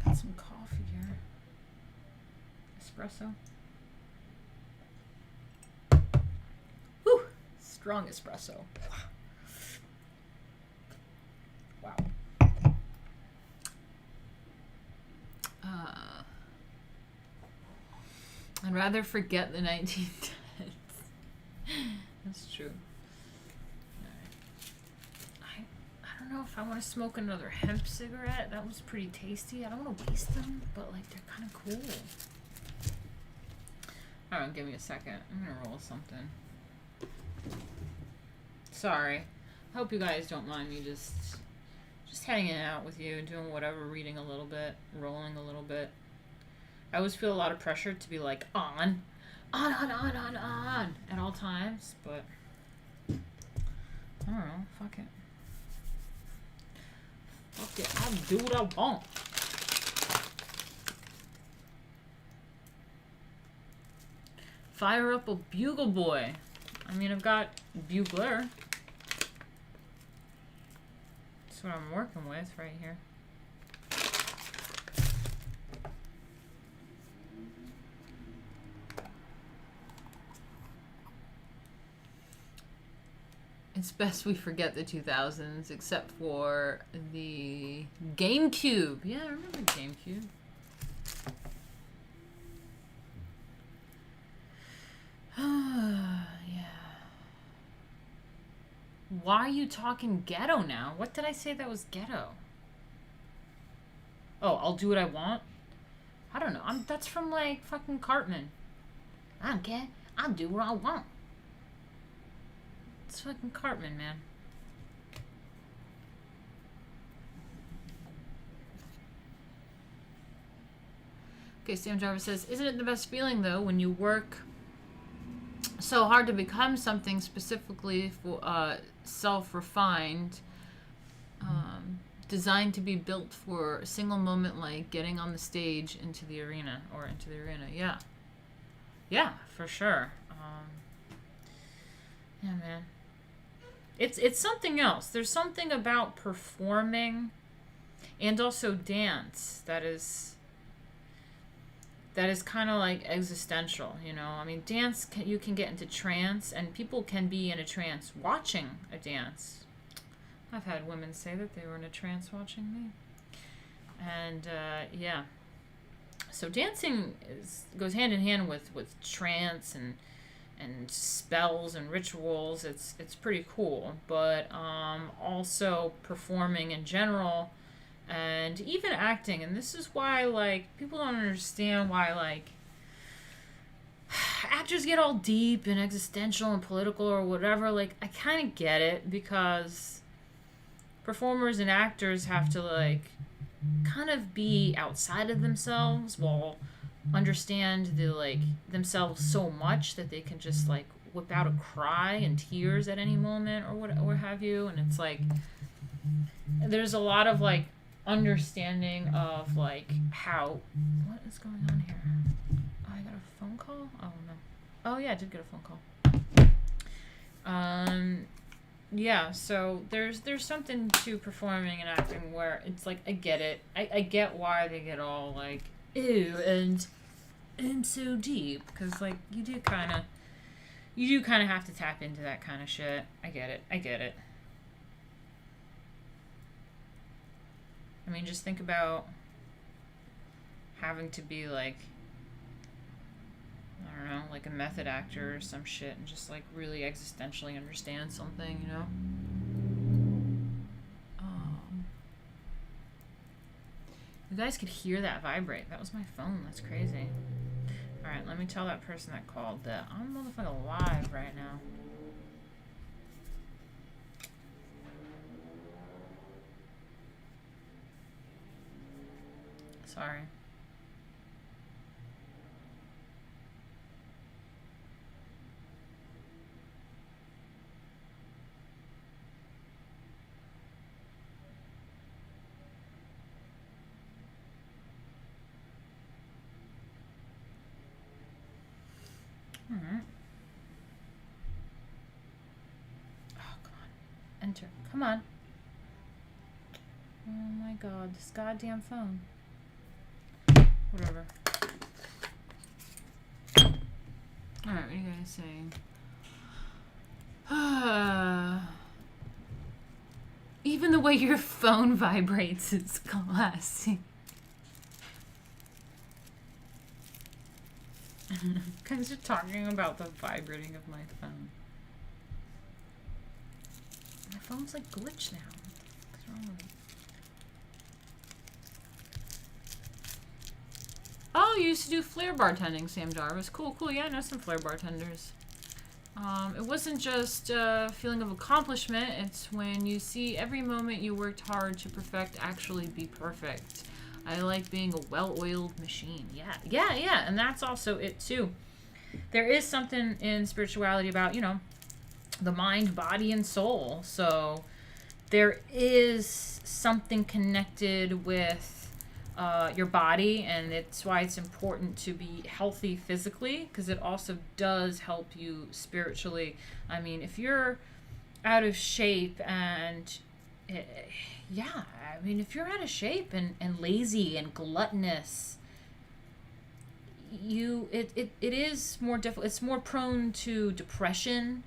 Got some coffee here. Espresso. Whew. Strong espresso. Wow. I'd rather forget the 1910s. That's true. Alright. I don't know if I want to smoke another hemp cigarette. That was pretty tasty. I don't want to waste them, but like they're kind of cool. Alright, give me a second. I'm gonna roll something. Sorry. Hope you guys don't mind me just hanging out with you, doing whatever, reading a little bit, rolling a little bit. I always feel a lot of pressure to be like on at all times, but I don't know, fuck it, I'll do what I want. Fire up a bugle boy. I mean, I've got bugler. That's what I'm working with right here. It's best we forget the 2000s, except for the GameCube. Yeah, I remember GameCube. Yeah. Why are you talking ghetto now? What did I say that was ghetto? Oh, I'll do what I want? I don't know. That's from like fucking Cartman. I don't care. I'll do what I want. It's fucking Cartman, man. Okay, Sam Jarvis says, isn't it the best feeling, though, when you work so hard to become something specifically for self-refined, designed to be built for a single moment, like getting on the stage into the arena. Yeah. Yeah, for sure. Yeah, man. It's something else. There's something about performing and also dance that is kind of like existential, you know? I mean, dance, you can get into trance, and people can be in a trance watching a dance. I've had women say that they were in a trance watching me. And, yeah. So dancing goes hand in hand with trance and spells and rituals. It's pretty cool, but also performing in general, and even acting. And this is why, like, people don't understand why, like, actors get all deep and existential and political or whatever. Like, I kind of get it, because performers and actors have to, like, kind of be outside of themselves while understand the, like, themselves so much that they can just, like, whip out a cry and tears at any moment or what have you. And it's like, there's a lot of, like, understanding of, like, how, what is going on here? Oh, I got a phone call? Oh, no. Oh, yeah, I did get a phone call. Yeah, so there's something to performing and acting where it's like, I get it. I get why they get all, like, ew, and I'm so deep, because, like, you do kind of have to tap into that kind of shit. I get it. I mean, just think about having to be, like, I don't know, like a method actor or some shit, and just, like, really existentially understand something, you know? You guys could hear that vibrate. That was my phone. That's crazy. Alright, let me tell that person that called that I'm motherfucking live right now. Sorry. Alright. Oh, come on. Enter. Come on. Oh my god, this goddamn phone. Whatever. Alright, what are you guys saying? Even the way your phone vibrates is classy. Guys are talking about the vibrating of my phone. My phone's like glitched now. What's wrong with it? Oh, you used to do flair bartending, Sam Jarvis. Cool. Yeah, I know some flair bartenders. It wasn't just a feeling of accomplishment. It's when you see every moment you worked hard to perfect actually be perfect. I like being a well-oiled machine. Yeah. And that's also it, too. There is something in spirituality about, you know, the mind, body, and soul. So there is something connected with your body, and it's why it's important to be healthy physically, because it also does help you spiritually. I mean, if you're out of shape and if you're out of shape and lazy and gluttonous, it is more difficult. It's more prone to depression,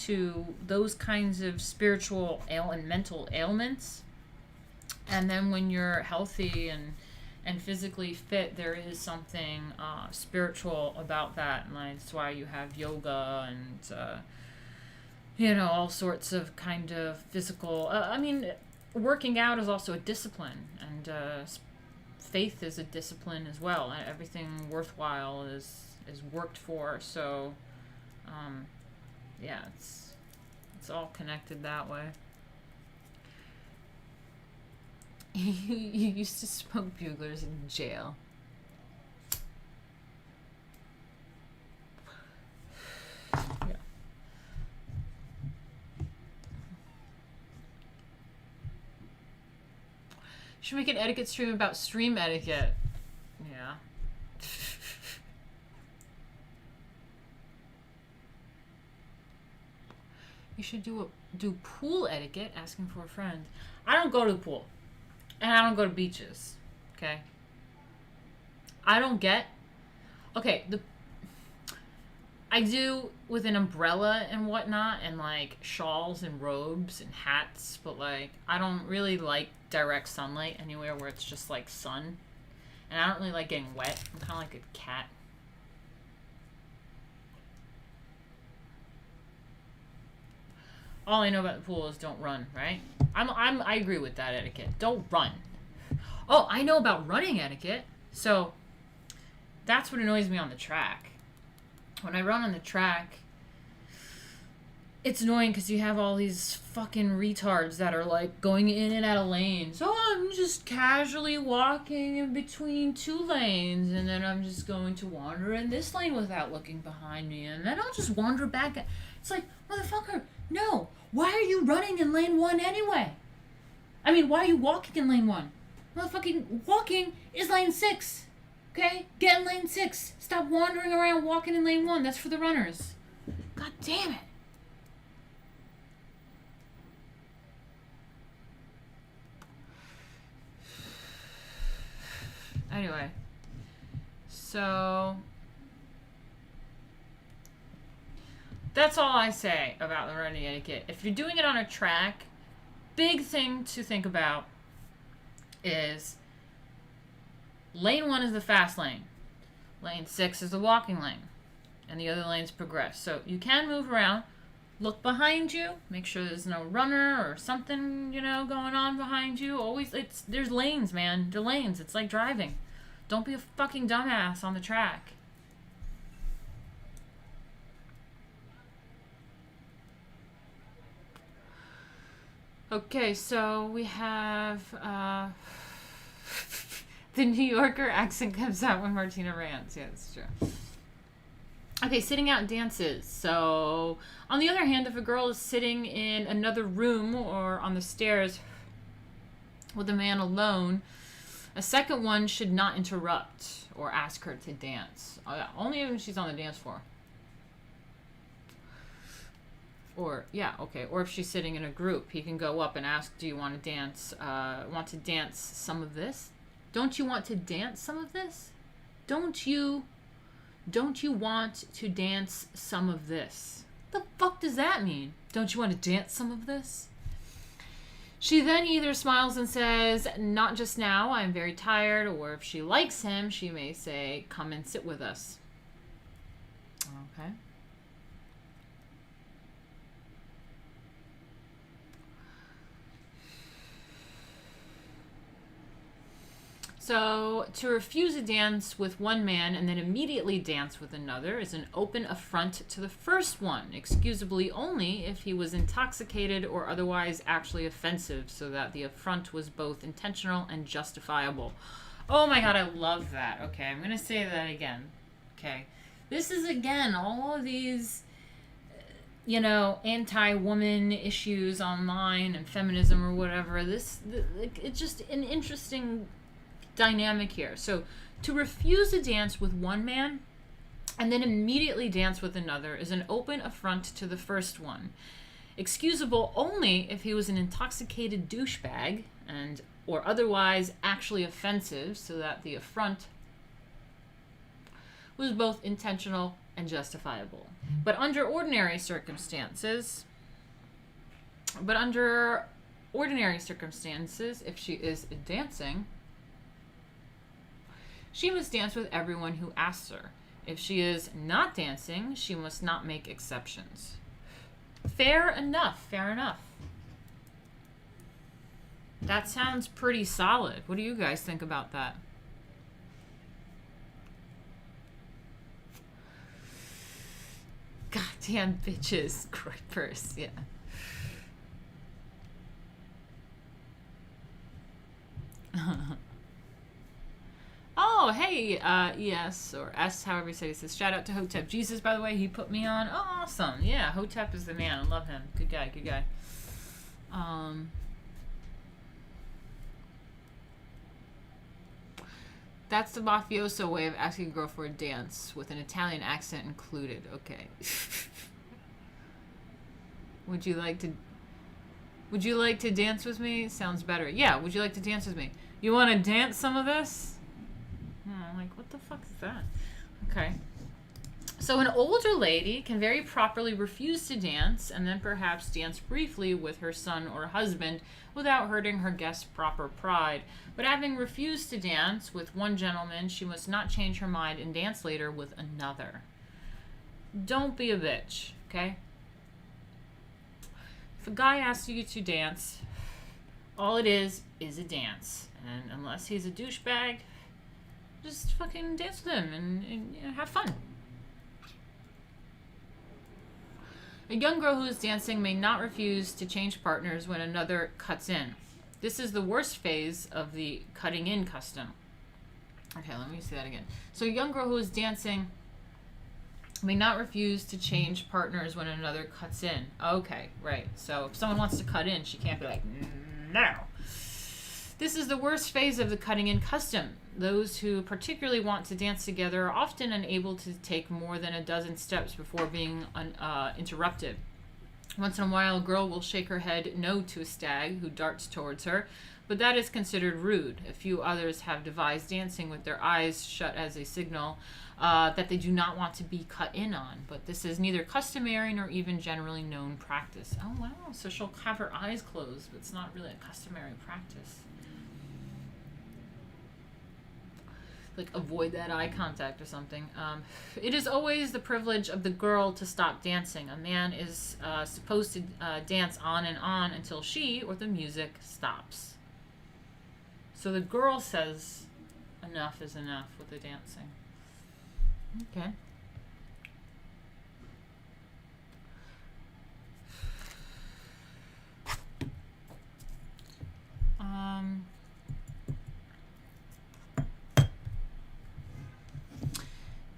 to those kinds of spiritual and mental ailments. And then when you're healthy and physically fit, there is something spiritual about that, and that's why you have yoga and all sorts of kind of physical. Working out is also a discipline, and faith is a discipline as well. Everything worthwhile is worked for. So, it's all connected that way. You used to smoke buglers in jail. Yeah. Should make an etiquette stream about stream etiquette. Yeah. You should do pool etiquette, asking for a friend. I don't go to the pool. And I don't go to beaches. Okay? I don't get... Okay, I do with an umbrella and whatnot, and, like, shawls and robes and hats, but, like, I don't really like direct sunlight anywhere where it's just, like, sun. And I don't really like getting wet. I'm kind of like a cat. All I know about the pool is don't run, right? I agree with that etiquette. Don't run. Oh, I know about running etiquette. So that's what annoys me on the track. when I run on the track, it's annoying because you have all these fucking retards that are like going in and out of lanes. Oh, I'm just casually walking in between two lanes, and then I'm just going to wander in this lane without looking behind me, and then I'll just wander back. It's like, motherfucker, no. Why are you running in lane 1 anyway? I mean, why are you walking in lane 1? Motherfucking walking is lane 6. Okay? Get in lane 6. Stop wandering around walking in lane 1. That's for the runners. God damn it. Anyway, so that's all I say about the running etiquette. If you're doing it on a track, big thing to think about is lane 1 is the fast lane. Lane 6 is the walking lane. And the other lanes progress. So you can move around. Look behind you. Make sure there's no runner or something, going on behind you. Always, there's lanes, man. They're lanes. It's like driving. Don't be a fucking dumbass on the track. Okay, so we have the New Yorker accent comes out when Martina rants. Yeah, that's true. Okay, sitting out dances. So, on the other hand, if a girl is sitting in another room or on the stairs with a man alone, a second one should not interrupt or ask her to dance. Only if she's on the dance floor. Or if she's sitting in a group, he can go up and ask, do you want to dance? Some of this? Don't you want to dance some of this? Don't you want to dance some of this? The fuck does that mean? Don't you want to dance some of this? She then either smiles and says, not just now, I'm very tired, or if she likes him, she may say, come and sit with us. Okay. So, to refuse a dance with one man and then immediately dance with another is an open affront to the first one, excusably only if he was intoxicated or otherwise actually offensive, so that the affront was both intentional and justifiable. Oh my god, I love that. Okay, I'm going to say that again. Okay. This is, again, all of these, anti-woman issues online and feminism or whatever. It's just an interesting dynamic here. So, to refuse a dance with one man and then immediately dance with another is an open affront to the first one. Excusable only if he was an intoxicated douchebag or otherwise actually offensive, so that the affront was both intentional and justifiable. But under ordinary circumstances, if she is dancing, she must dance with everyone who asks her. If she is not dancing, she must not make exceptions. Fair enough. That sounds pretty solid. What do you guys think about that? Goddamn bitches. Great purse, yeah. Oh, hey, ES, or S, however you say it. Says, shout out to Hotep. Jesus, by the way, he put me on. Oh, awesome. Yeah, Hotep is the man. I love him. Good guy. That's the mafioso way of asking a girl for a dance, with an Italian accent included. Okay. Would you like to dance with me? Sounds better. Yeah, would you like to dance with me? You want to dance some of this? I'm like, what the fuck is that? Okay. So an older lady can very properly refuse to dance and then perhaps dance briefly with her son or husband without hurting her guest's proper pride. But having refused to dance with one gentleman, she must not change her mind and dance later with another. Don't be a bitch, okay? If a guy asks you to dance, all it is a dance. And unless he's a douchebag, just fucking dance with him and have fun. A young girl who is dancing may not refuse to change partners when another cuts in. This is the worst phase of the cutting in custom. Okay, let me say that again. So a young girl who is dancing may not refuse to change partners when another cuts in. Okay, right. So if someone wants to cut in, she can't be like, no. This is the worst phase of the cutting in custom. Those who particularly want to dance together are often unable to take more than a dozen steps before being interrupted. Once in a while, a girl will shake her head no to a stag who darts towards her, but that is considered rude. A few others have devised dancing with their eyes shut as a signal that they do not want to be cut in on, but this is neither customary nor even generally known practice. Oh wow, so she'll have her eyes closed, but it's not really a customary practice. Like avoid that eye contact or something. It is always the privilege of the girl to stop dancing. A man is supposed to dance on and on until she or the music stops. So the girl says enough is enough with the dancing. Okay.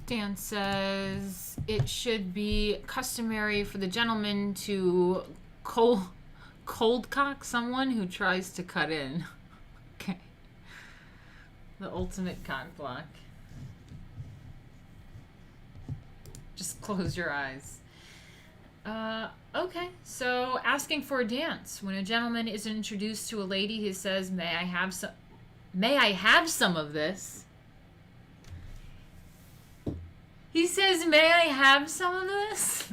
Dan says it should be customary for the gentleman to cold cock someone who tries to cut in. Okay. The ultimate cock block. Just close your eyes. Okay, so asking for a dance. When a gentleman is introduced to a lady, he says, May I have some of this? He says, may I have some of this?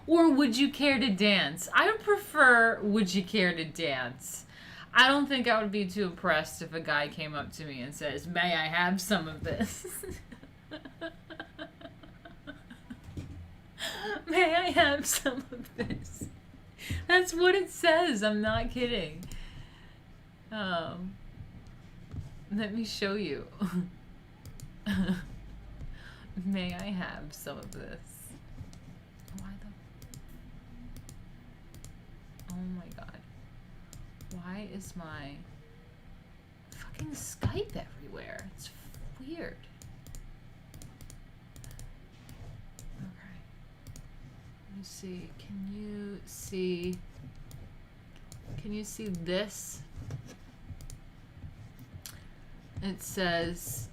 Or would you care to dance? I would prefer, would you care to dance? I don't think I would be too impressed if a guy came up to me and says, may I have some of this? May I have some of this? That's what it says. I'm not kidding. Let me show you. May I have some of this? Why the... Oh my god. Why is my fucking Skype everywhere? It's weird. Okay. Let me see. Can you see this? It says,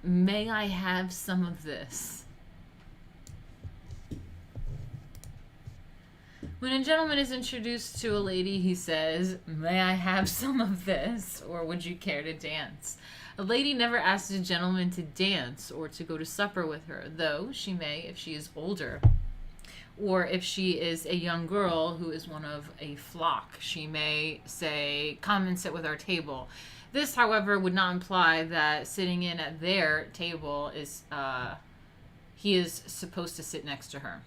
may I have some of this? When a gentleman is introduced to a lady, he says, may I have some of this? Or would you care to dance? A lady never asks a gentleman to dance or to go to supper with her, though she may if she is older. Or if she is a young girl who is one of a flock, she may say, come and sit with our table. This, however, would not imply that sitting in at their table is, he is supposed to sit next to her.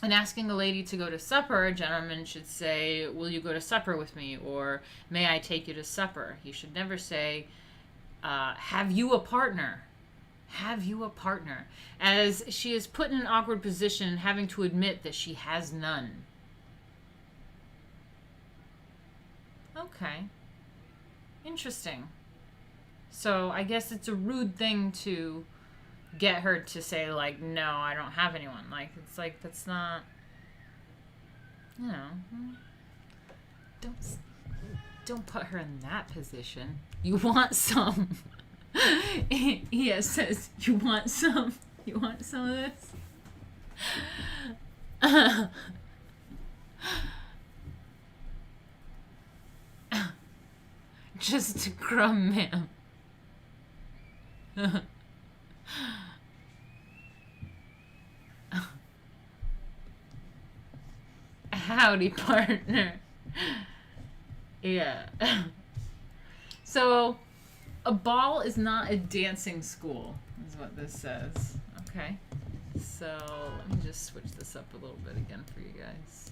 In asking a lady to go to supper, a gentleman should say, will you go to supper with me? Or, may I take you to supper? He should never say, have you a partner? Have you a partner? As she is put in an awkward position, having to admit that she has none. Okay. Interesting. So I guess it's a rude thing to get her to say, like, no, I don't have anyone. Like, it's like, that's not, you know, don't put her in that position. You want some. He says, you want some of this? Just a crumb, ma'am. Howdy, partner. Yeah. So, a ball is not a dancing school, is what this says. Okay. So, let me just switch this up a little bit again for you guys.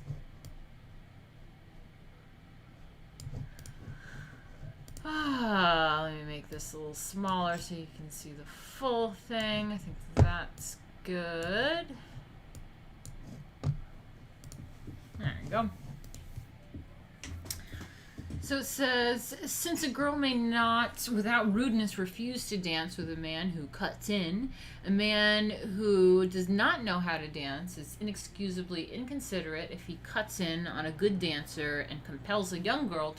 Let me make this a little smaller so you can see the full thing. I think that's good. go. So it says, since a girl may not, without rudeness, refuse to dance with a man who cuts in, a man who does not know how to dance is inexcusably inconsiderate if he cuts in on a good dancer and compels a young girl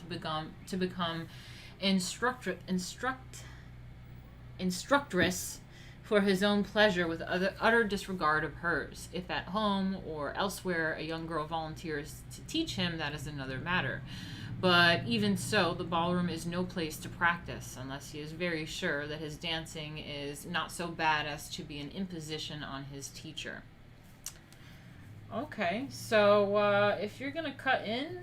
to become instructress for his own pleasure with utter disregard of hers. If at home or elsewhere a young girl volunteers to teach him, that is another matter. But even so, the ballroom is no place to practice unless he is very sure that his dancing is not so bad as to be an imposition on his teacher. Okay, so if you're going to cut in,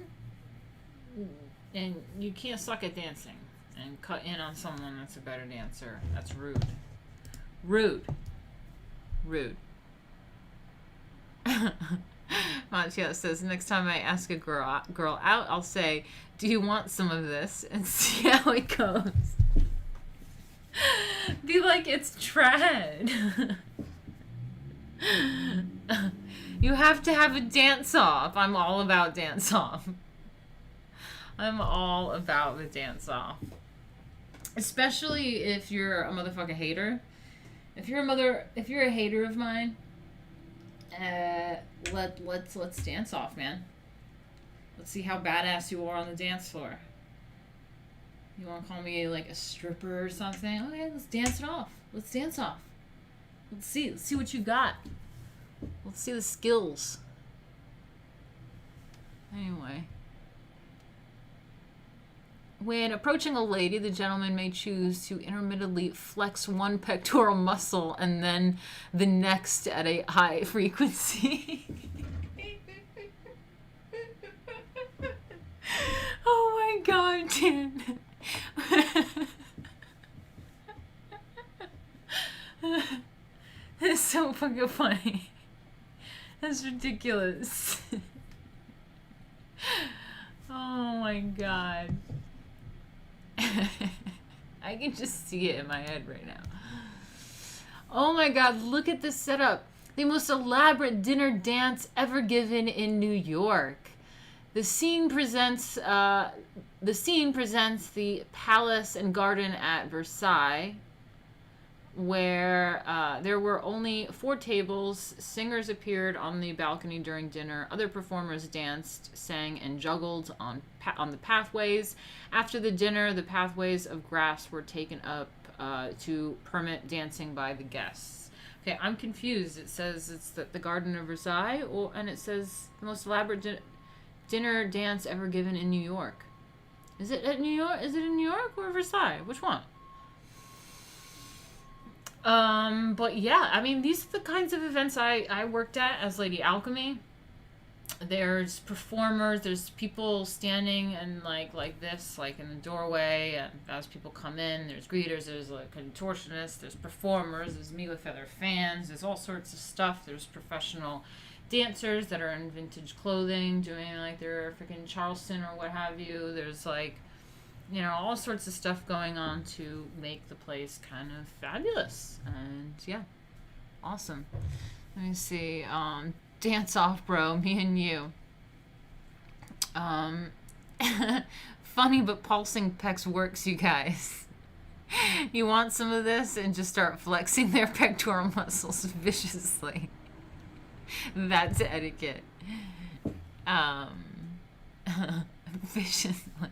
and you can't suck at dancing, and cut in on someone that's a better dancer, that's rude. Rude. Martina says, next time I ask a girl out, I'll say, do you want some of this? And see how it goes. Be like, it's trad. You have to have a dance-off. I'm all about dance-off. I'm all about the dance-off. Especially if you're a motherfucking hater. If you're a hater of mine, let's dance off, man. Let's see how badass you are on the dance floor. You want to call me like a stripper or something? Okay, let's dance it off. Let's dance off. Let's see what you got. Let's see the skills. Anyway. When approaching a lady, the gentleman may choose to intermittently flex one pectoral muscle and then the next at a high frequency. Oh my god, Dan. That's so fucking funny. That's ridiculous. Oh my god. I can just see it in my head right now. Oh my god, look at this setup. The most elaborate dinner dance ever given in New York. The scene presents the palace and garden at Versailles, where there were only 4 tables. Singers appeared on the balcony during dinner. Other performers danced, sang, and juggled on the pathways. After the dinner, the pathways of grass were taken up to permit dancing by the guests. Okay, I'm confused. It says it's the Garden of Versailles, and it says the most elaborate dinner dance ever given in New York. Is it at New York? Is it in New York or Versailles? Which one? But yeah, I mean, these are the kinds of events I worked at as Lady Alchemy. There's performers, there's people standing and like this, like in the doorway, and as people come in, there's greeters, there's like contortionists, there's performers, there's me with feather fans, there's all sorts of stuff. There's professional dancers that are in vintage clothing doing like their freaking Charleston or what have you. There's like, you know, all sorts of stuff going on to make the place kind of fabulous. And yeah, awesome. Let me see. Dance off, bro. Me and you. Funny, but pulsing pecs works, you guys. You want some of this and just start flexing their pectoral muscles viciously. That's etiquette. Viciously.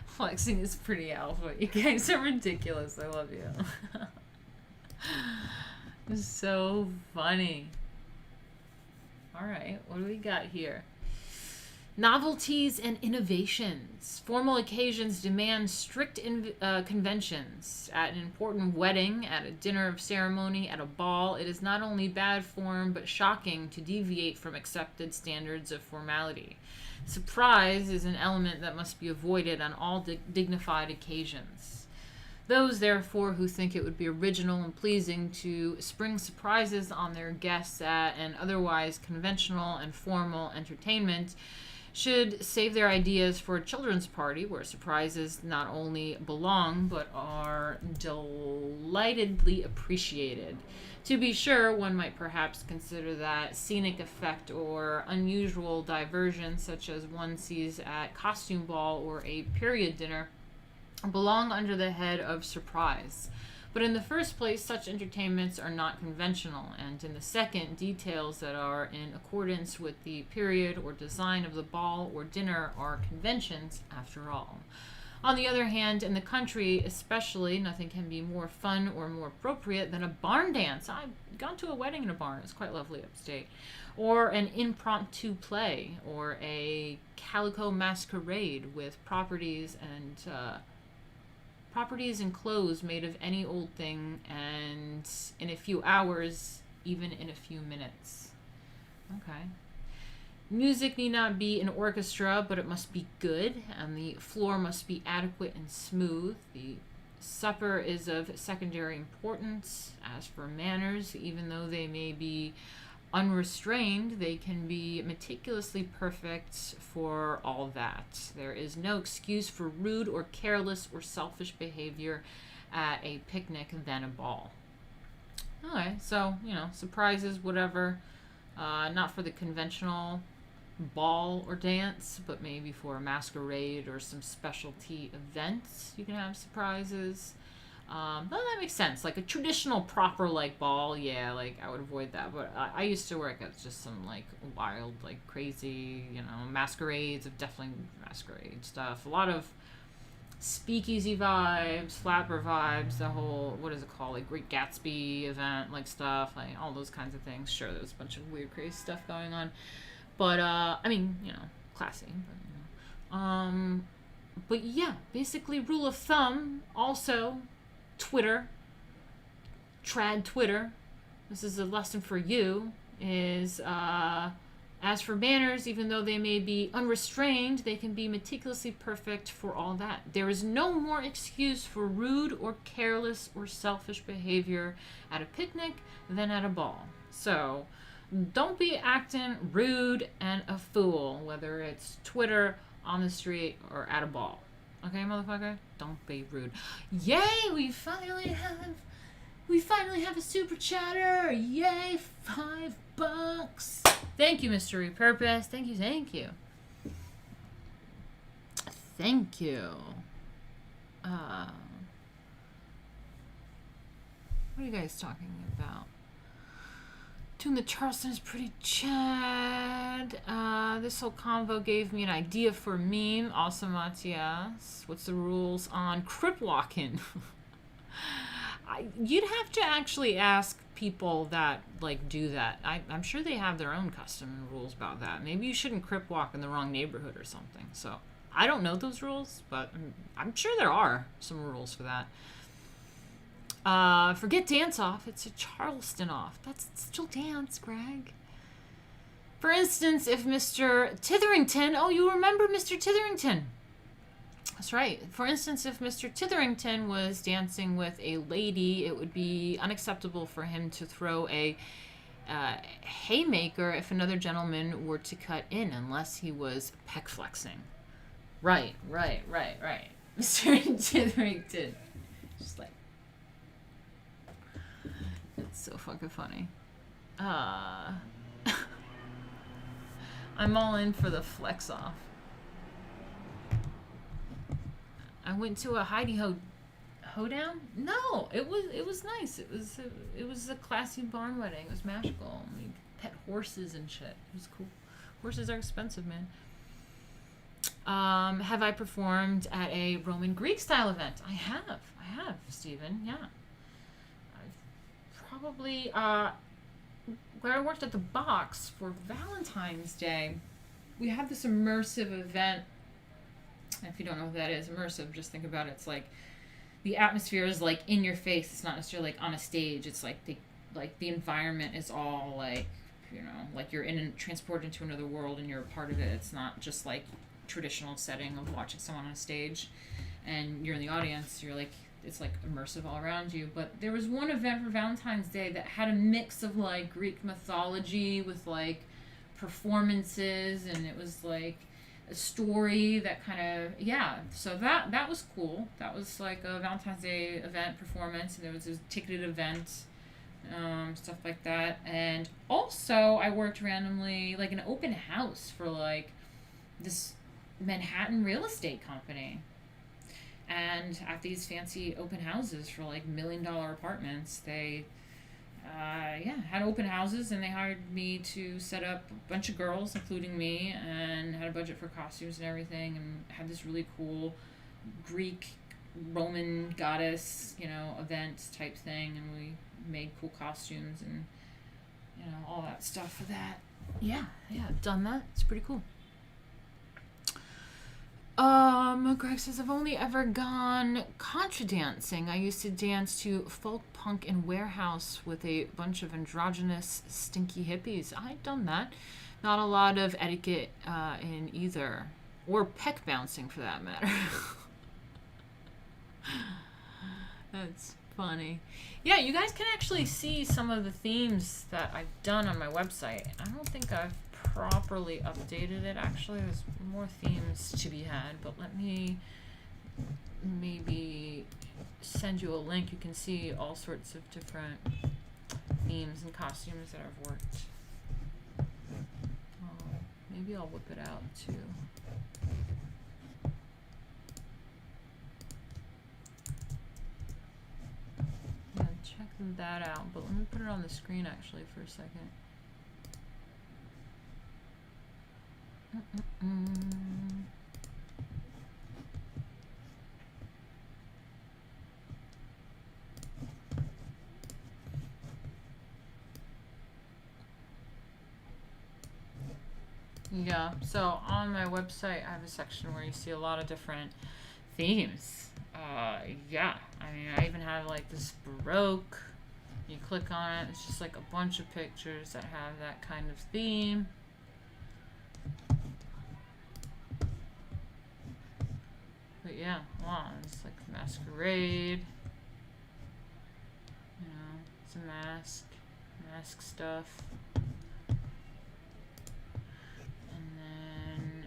Flexing is pretty alpha. You guys are ridiculous. I love you. It's so funny. All right, what do we got here? Novelties and innovations. Formal occasions demand strict conventions. At an important wedding, at a dinner of ceremony, at a ball, it is not only bad form but shocking to deviate from accepted standards of formality. Surprise is an element that must be avoided on all dignified occasions. Those, therefore, who think it would be original and pleasing to spring surprises on their guests at an otherwise conventional and formal entertainment should save their ideas for a children's party where surprises not only belong but are delightedly appreciated. To be sure, one might perhaps consider that scenic effect or unusual diversion, such as one sees at costume ball or a period dinner, belong under the head of surprise. But in the first place, such entertainments are not conventional, and in the second, details that are in accordance with the period or design of the ball or dinner are conventions after all. On the other hand, in the country especially, nothing can be more fun or more appropriate than a barn dance. I've gone to a wedding in a barn. It's quite lovely upstate. Or an impromptu play, or a calico masquerade with properties and clothes made of any old thing, and in a few hours, even in a few minutes. Okay. Music need not be an orchestra, but it must be good, and the floor must be adequate and smooth. The supper is of secondary importance. As for manners, even though they may be unrestrained, they can be meticulously perfect for all that. There is no excuse for rude or careless or selfish behavior at a picnic than a ball. Okay, so, surprises, whatever. Not for the conventional ball or dance, but maybe for a masquerade or some specialty events you can have surprises. Well, that makes sense. Like a traditional proper ball, yeah, I would avoid that. But I used to work at just some wild, crazy, masquerades of definitely masquerade stuff. A lot of speakeasy vibes, flapper vibes, the whole, what is it called, Great Gatsby event, stuff, all those kinds of things. Sure, there was a bunch of weird, crazy stuff going on. But, classy. But yeah, basically rule of thumb, also, Twitter, trad Twitter, this is a lesson for you, is, as for manners, even though they may be unrestrained, they can be meticulously perfect for all that. There is no more excuse for rude or careless or selfish behavior at a picnic than at a ball. So, don't be acting rude and a fool, whether it's Twitter, on the street, or at a ball. Okay, motherfucker? Don't be rude. Yay! We finally have a super chatter! Yay! $5. Thank you, Mr. Repurpose. Thank you. Thank you. What are you guys talking about? Doing the Charleston is pretty chad. This whole convo gave me an idea for a meme. Also, Matias. What's the rules on crip walking? You'd have to actually ask people that do that. I'm sure they have their own custom and rules about that. Maybe you shouldn't crip walk in the wrong neighborhood or something. So I don't know those rules, but I'm sure there are some rules for that. Forget dance off. It's a Charleston off. That's still dance, Greg. For instance, if Mr. Titherington, you remember Mr. Titherington. That's right. For instance, if Mr. Titherington was dancing with a lady, it would be unacceptable for him to throw a haymaker if another gentleman were to cut in, unless he was pec flexing. Right. Mr. Titherington. Just it's so fucking funny. I'm all in for the flex off. I went to a Heidi hoedown. No, it was nice. It was a classy barn wedding. It was magical. We pet horses and shit. It was cool. Horses are expensive, man. Have I performed at a Roman Greek style event? I have, Stephen. Yeah. Probably where I worked at the Box for Valentine's Day, we had this immersive event. If you don't know what that is, immersive, just think about it. It's the atmosphere is in your face. It's not necessarily on a stage. It's the environment is all you're transported into another world and you're a part of it. It's not just traditional setting of watching someone on a stage and you're in the audience. You're it's immersive all around you. But there was one event for Valentine's Day that had a mix of Greek mythology with performances, and it was a story that kind of, yeah. So that was cool. That was like a Valentine's Day event performance, and there was a ticketed event, stuff like that. And also, I worked randomly like an open house for like this Manhattan real estate company. And at these fancy open houses for like $1 million apartments, they yeah, had open houses, and they hired me to set up a bunch of girls, including me, and had a budget for costumes and everything, and had this really cool Greek Roman goddess, event type thing, and we made cool costumes and all that stuff for that. Yeah, I've done that. It's pretty cool. Greg says, I've only ever gone contra dancing. I used to dance to folk punk in warehouse with a bunch of androgynous, stinky hippies. I've done that. Not a lot of etiquette in either. Or peck bouncing, for that matter. That's funny. Yeah, you guys can actually see some of the themes that I've done on my website. I don't think I've properly updated it. Actually, there's more themes to be had, but let me maybe send you a link. You can see all sorts of different themes and costumes that I've worked. Maybe I'll whip it out too. Yeah, check that out, but let me put it on the screen actually for a second. Yeah, so on my website I have a section where you see a lot of different themes. Yeah, I mean, I even have like this Baroque. You click on it, it's just like a bunch of pictures that have that kind of theme. But yeah, wow, it's like masquerade. It's a mask stuff. And then,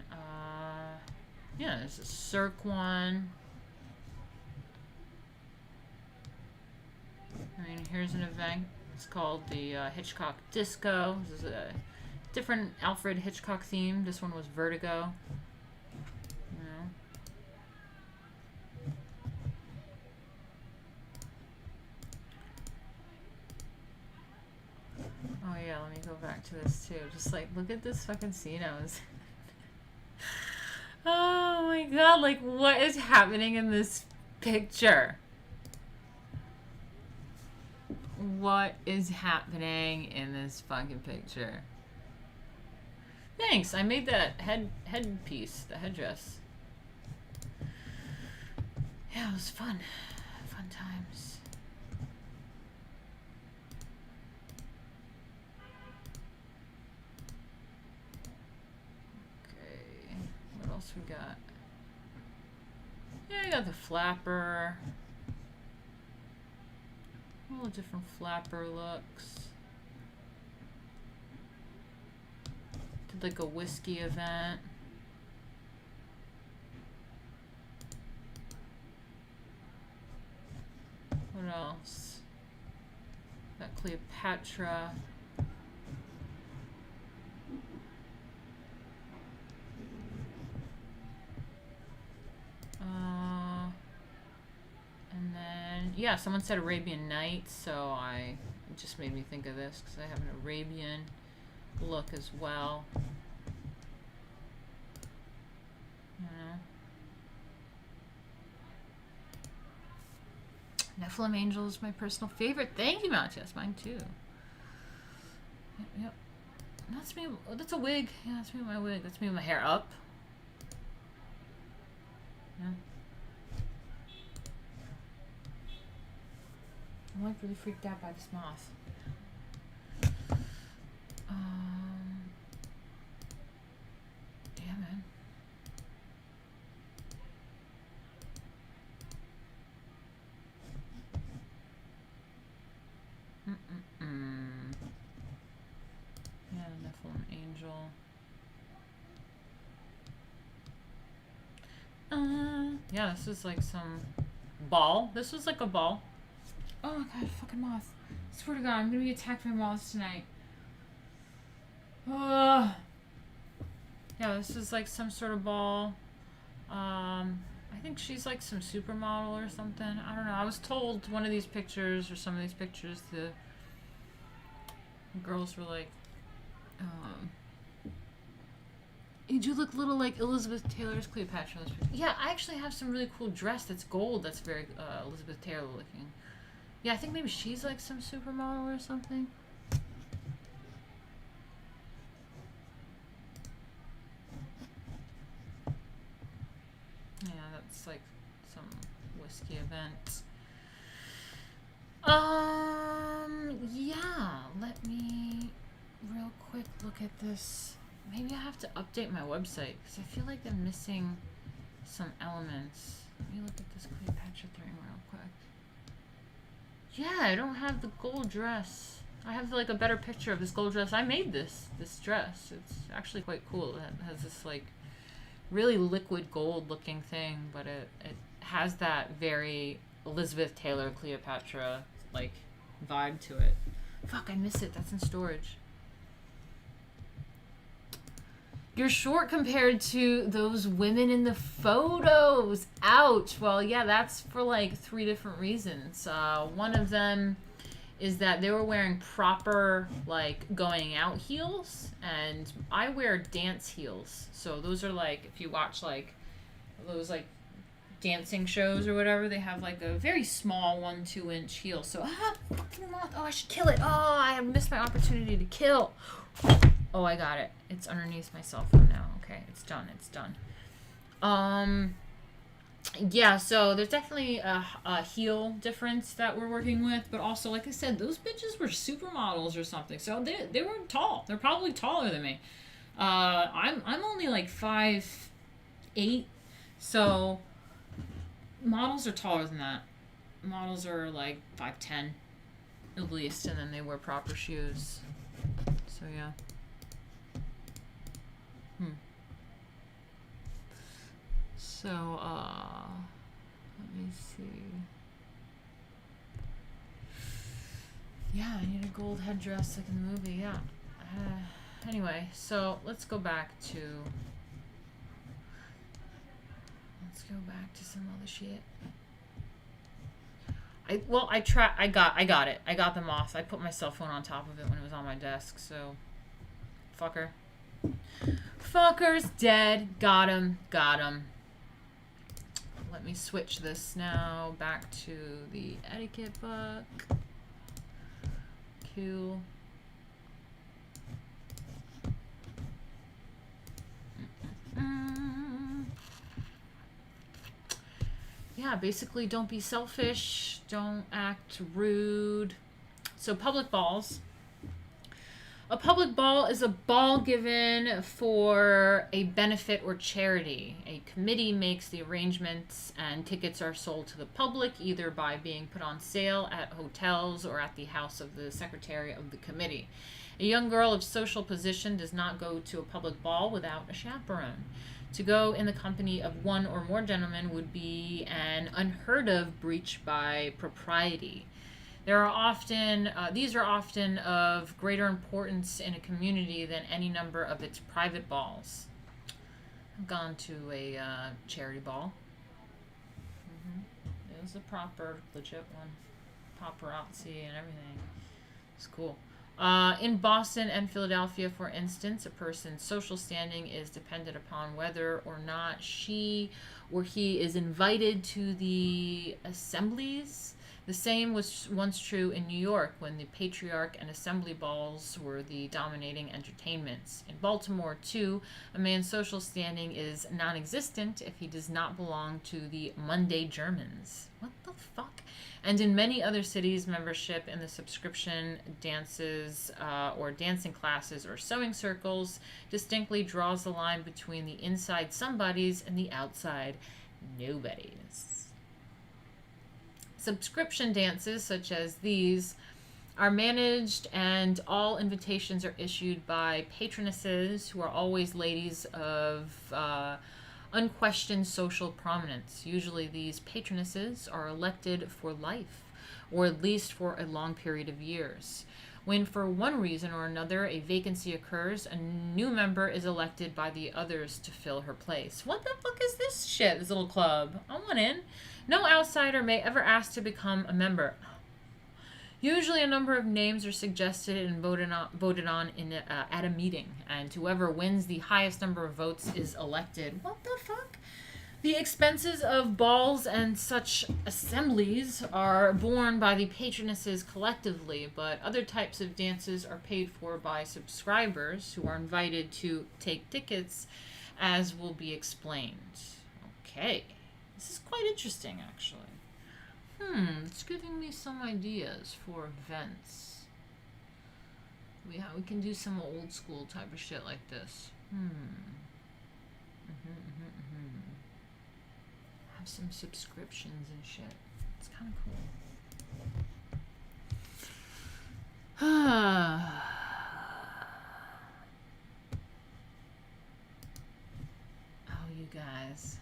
yeah, there's a Cirque one. I mean, here's an event. It's called the Hitchcock Disco. This is a different Alfred Hitchcock theme. This one was Vertigo. Oh yeah, let me go back to this too. Just like, look at this fucking scene I was Oh my god, like what is happening in this picture? What is happening in this fucking picture? Thanks, I made that headpiece, the headdress. Yeah, it was fun. Fun times. Okay, what else we got? Yeah, I got the flapper. All the different flapper looks. Did like a whiskey event. What else? Got Cleopatra. And then, yeah, someone said Arabian Nights, so it just made me think of this because I have an Arabian look as well. Nephilim Angel is my personal favorite. Thank you, Matthias. Mine too. Yep. That's me. Oh, that's a wig. Yeah, that's me with my wig. That's me with my hair up. Yeah. I'm like really freaked out by this moth. Yeah, man. Yeah, Nephilim Angel. yeah, this is like some ball. This was like a ball. Oh my god, fucking moth. Swear to God, I'm gonna be attacked by moths tonight. Yeah, this is like some sort of ball. I think she's like some supermodel or something. I don't know. I was told one of these pictures or some of these pictures, the girls were like, you do look a little like Elizabeth Taylor's Cleopatra. Yeah, I actually have some really cool dress that's gold that's very Elizabeth Taylor looking. Yeah, I think maybe she's like some supermodel or something. Yeah, that's like some whiskey event. Yeah, let me real quick look at this. Maybe I have to update my website because I feel like I'm missing some elements. Let me look at this Cleopatra thing real quick. Yeah, I don't have the gold dress. I have like a better picture of this gold dress. I made this dress. It's actually quite cool. It has this like really liquid gold looking thing, but it has that very Elizabeth Taylor Cleopatra like vibe to it. Fuck, I miss it. That's in storage. You're short compared to those women in the photos. Ouch. Well, yeah, that's for like 3 different reasons. One of them is that they were wearing proper like going out heels, and I wear dance heels. So those are like, if you watch like those like dancing shows or whatever, they have like a very small 1-2 inch heel. So fucking moth. Oh, I should kill it. Oh, I have missed my opportunity to kill. Oh, I got it. It's underneath my cell phone now. Okay, it's done. It's done. Yeah, so there's definitely a heel difference that we're working with, but also, like I said, those bitches were supermodels or something. So they were tall. They're probably taller than me. I'm only like 5'8", so models are taller than that. Models are like 5'10", at least, and then they wear proper shoes. So yeah. So, let me see. Yeah, I need a gold headdress like in the movie, yeah. Anyway, so let's go back to some other shit. I got it. I got the moth. I put my cell phone on top of it when it was on my desk, so fucker. Fucker's dead. Got him. Let me switch this now back to the etiquette book. Cool. Yeah, basically don't be selfish, don't act rude. So public balls. A public ball is a ball given for a benefit or charity. A committee makes the arrangements and tickets are sold to the public either by being put on sale at hotels or at the house of the secretary of the committee. A young girl of social position does not go to a public ball without a chaperone. To go in the company of one or more gentlemen would be an unheard of breach by propriety. These are often of greater importance in a community than any number of its private balls. I've gone to a charity ball. It was a proper, legit one. Paparazzi and everything. It's cool. In Boston and Philadelphia, for instance, a person's social standing is dependent upon whether or not she or he is invited to the assemblies. The same was once true in New York when the Patriarch and Assembly balls were the dominating entertainments. In Baltimore, too, a man's social standing is non-existent if he does not belong to the Monday Germans. What the fuck? And in many other cities, membership in the subscription dances or dancing classes or sewing circles distinctly draws the line between the inside somebodies and the outside nobodies. Subscription dances such as these are managed and all invitations are issued by patronesses who are always ladies of unquestioned social prominence. Usually these patronesses are elected for life, or at least for a long period of years. When, for one reason or another, a vacancy occurs, a new member is elected by the others to fill her place. What the fuck is this shit, this little club? I want in. No outsider may ever ask to become a member. Usually a number of names are suggested and voted on at a meeting, and whoever wins the highest number of votes is elected. What the fuck? The expenses of balls and such assemblies are borne by the patronesses collectively, but other types of dances are paid for by subscribers who are invited to take tickets, as will be explained. Okay. This is quite interesting, actually. It's giving me some ideas for events. We can do some old school type of shit like this. Have some subscriptions and shit. It's kind of cool. Oh, you guys.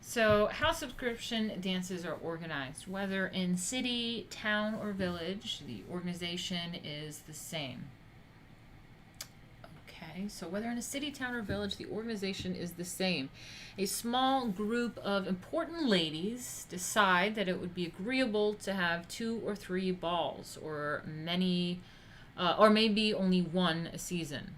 So, how subscription dances are organized. Whether in city, town, or village, the organization is the same. Okay, so whether in a city, town, or village, the organization is the same. A small group of important ladies decide that it would be agreeable to have 2 or 3 balls, or many, or maybe only one a season.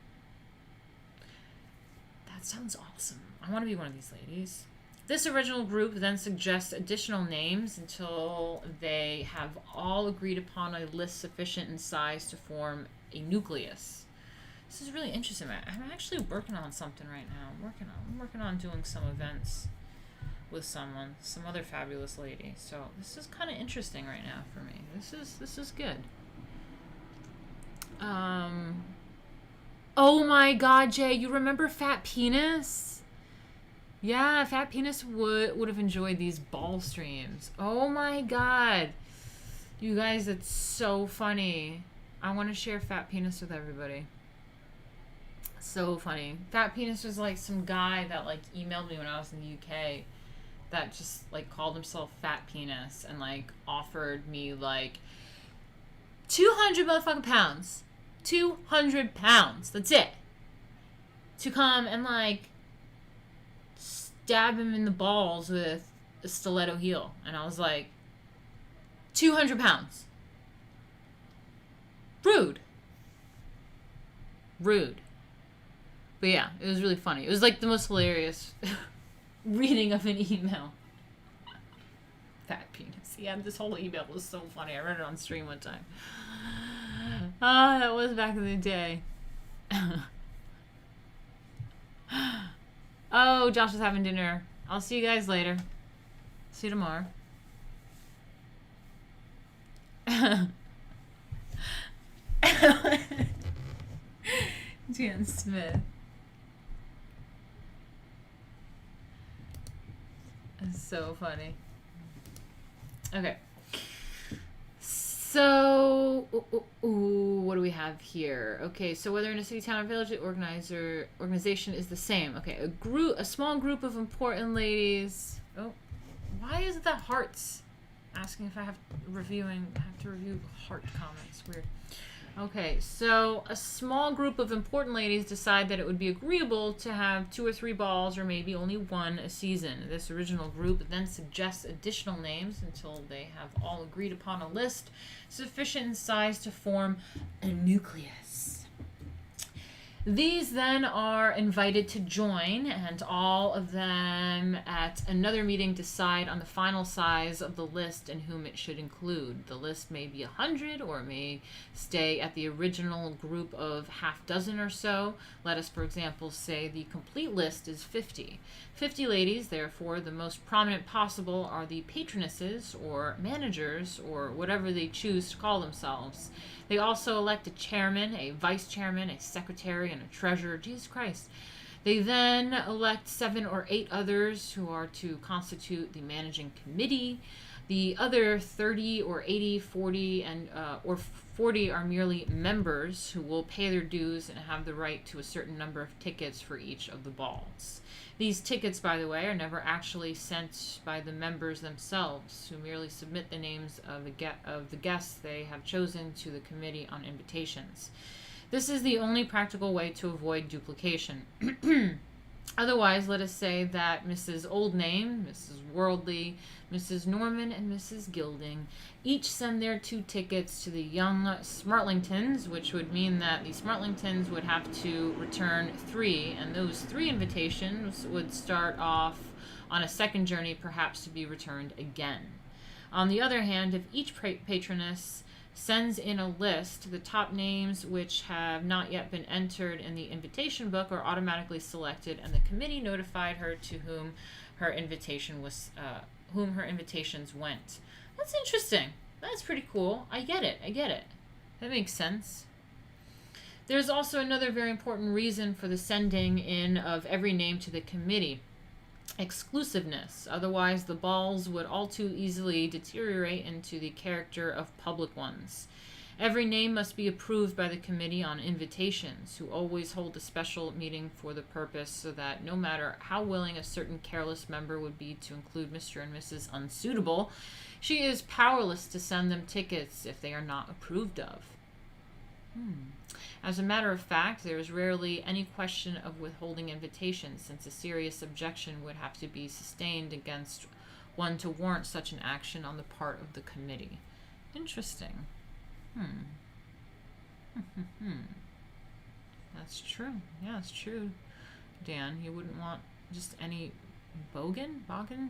That sounds awesome. I want to be one of these ladies. This original group then suggests additional names until they have all agreed upon a list sufficient in size to form a nucleus. This is really interesting. I'm actually working on something right now. I'm working on doing some events with some other fabulous lady. So this is kind of interesting right now for me. This is good. Oh my God, Jay, you remember Fat Penis? Yeah, Fat Penis would have enjoyed these ball streams. Oh my God. You guys, it's so funny. I want to share Fat Penis with everybody. So funny. Fat Penis was like some guy that like emailed me when I was in the UK that just like called himself Fat Penis and like offered me like 200 motherfucking pounds. 200 pounds. That's it. To come and like stab him in the balls with a stiletto heel. And I was like, 200 pounds. Rude. But yeah, it was really funny. It was like the most hilarious reading of an email. Fat Penis. Yeah, this whole email was so funny. I read it on stream one time. That was back in the day. Oh, Josh is having dinner. I'll see you guys later. See you tomorrow. Jan Smith. That's so funny. Okay. So, what do we have here? Okay, so whether in a city, town, or village, the organization is the same. Okay, a small group of important ladies. Oh, why is it that hearts? Asking if I have to review heart comments. Weird. Okay, so a small group of important ladies decide that it would be agreeable to have 2 or 3 balls, or maybe only one a season. This original group then suggests additional names until they have all agreed upon a list sufficient in size to form a nucleus. These then are invited to join, and all of them at another meeting decide on the final size of the list and whom it should include. The list may be 100, or it may stay at the original group of half dozen or so. Let us, for example, say the complete list is 50. 50 ladies, therefore, the most prominent possible are the patronesses, or managers, or whatever they choose to call themselves. They also elect a chairman, a vice chairman, a secretary, and a treasurer. Jesus Christ. They then elect 7 or 8 others who are to constitute the managing committee. The other 30 or 80, 40, or 40 are merely members who will pay their dues and have the right to a certain number of tickets for each of the balls. These tickets, by the way, are never actually sent by the members themselves, who merely submit the names of the guests they have chosen to the committee on invitations. This is the only practical way to avoid duplication. Otherwise, let us say that Mrs. Oldname, Mrs. Worldly, Mrs. Norman, and Mrs. Gilding each send their 2 tickets to the young Smartlingtons, which would mean that the Smartlingtons would have to return 3, and those 3 invitations would start off on a second journey, perhaps to be returned again. On the other hand, if each patroness sends in a list, the top names which have not yet been entered in the invitation book are automatically selected, and the committee notified her to whom her invitation was, whom her invitations went. That's interesting. That's pretty cool. I get it. That makes sense. There's also another very important reason for the sending in of every name to the committee. Exclusiveness. Otherwise, the balls would all too easily deteriorate into the character of public ones. Every name must be approved by the committee on invitations, who always hold a special meeting for the purpose, so that no matter how willing a certain careless member would be to include Mr. and Mrs. Unsuitable, she is powerless to send them tickets if they are not approved of. As a matter of fact, there is rarely any question of withholding invitations, since a serious objection would have to be sustained against one to warrant such an action on the part of the committee. Interesting. That's true. Yeah, it's true, Dan. You wouldn't want just any bogan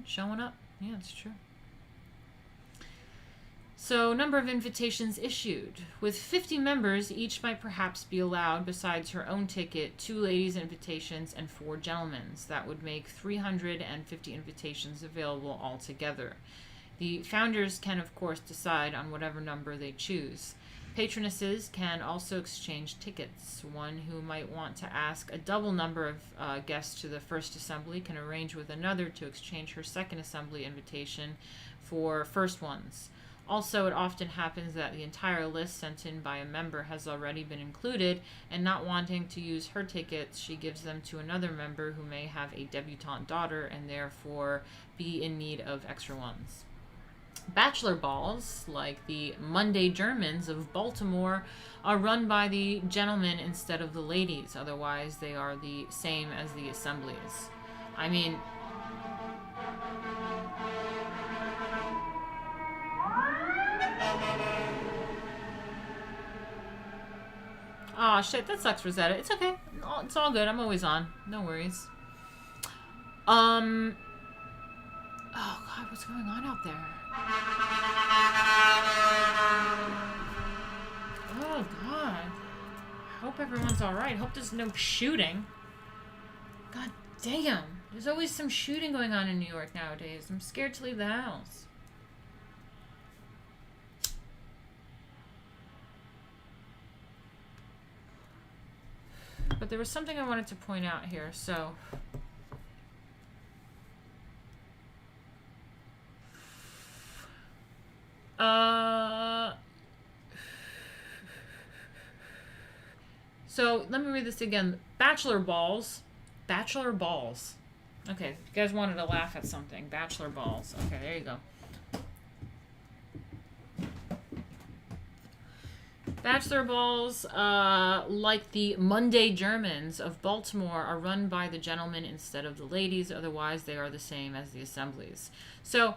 showing up. Yeah, it's true. So, number of invitations issued. With 50 members, each might perhaps be allowed, besides her own ticket, 2 ladies' invitations and 4 gentlemen's. That would make 350 invitations available altogether. The founders can, of course, decide on whatever number they choose. Patronesses can also exchange tickets. One who might want to ask a double number of guests to the first assembly can arrange with another to exchange her second assembly invitation for first ones. Also, it often happens that the entire list sent in by a member has already been included, and not wanting to use her tickets, she gives them to another member who may have a debutante daughter and therefore be in need of extra ones. Bachelor balls, like the Monday Germans of Baltimore, are run by the gentlemen instead of the ladies. Otherwise, they are the same as the assemblies. I mean... Aw, shit, that sucks, Rosetta. It's okay. It's all good. I'm always on. No worries. Oh, God, what's going on out there? Oh, God. I hope everyone's alright. Hope there's no shooting. God damn. There's always some shooting going on in New York nowadays. I'm scared to leave the house. But there was something I wanted to point out here, so... So, let me read this again. Bachelor balls. Bachelor balls. Okay, you guys wanted to laugh at something. Bachelor balls. Okay, there you go. Bachelor balls, like the Monday Germans of Baltimore, are run by the gentlemen instead of the ladies. Otherwise, they are the same as the assemblies. So,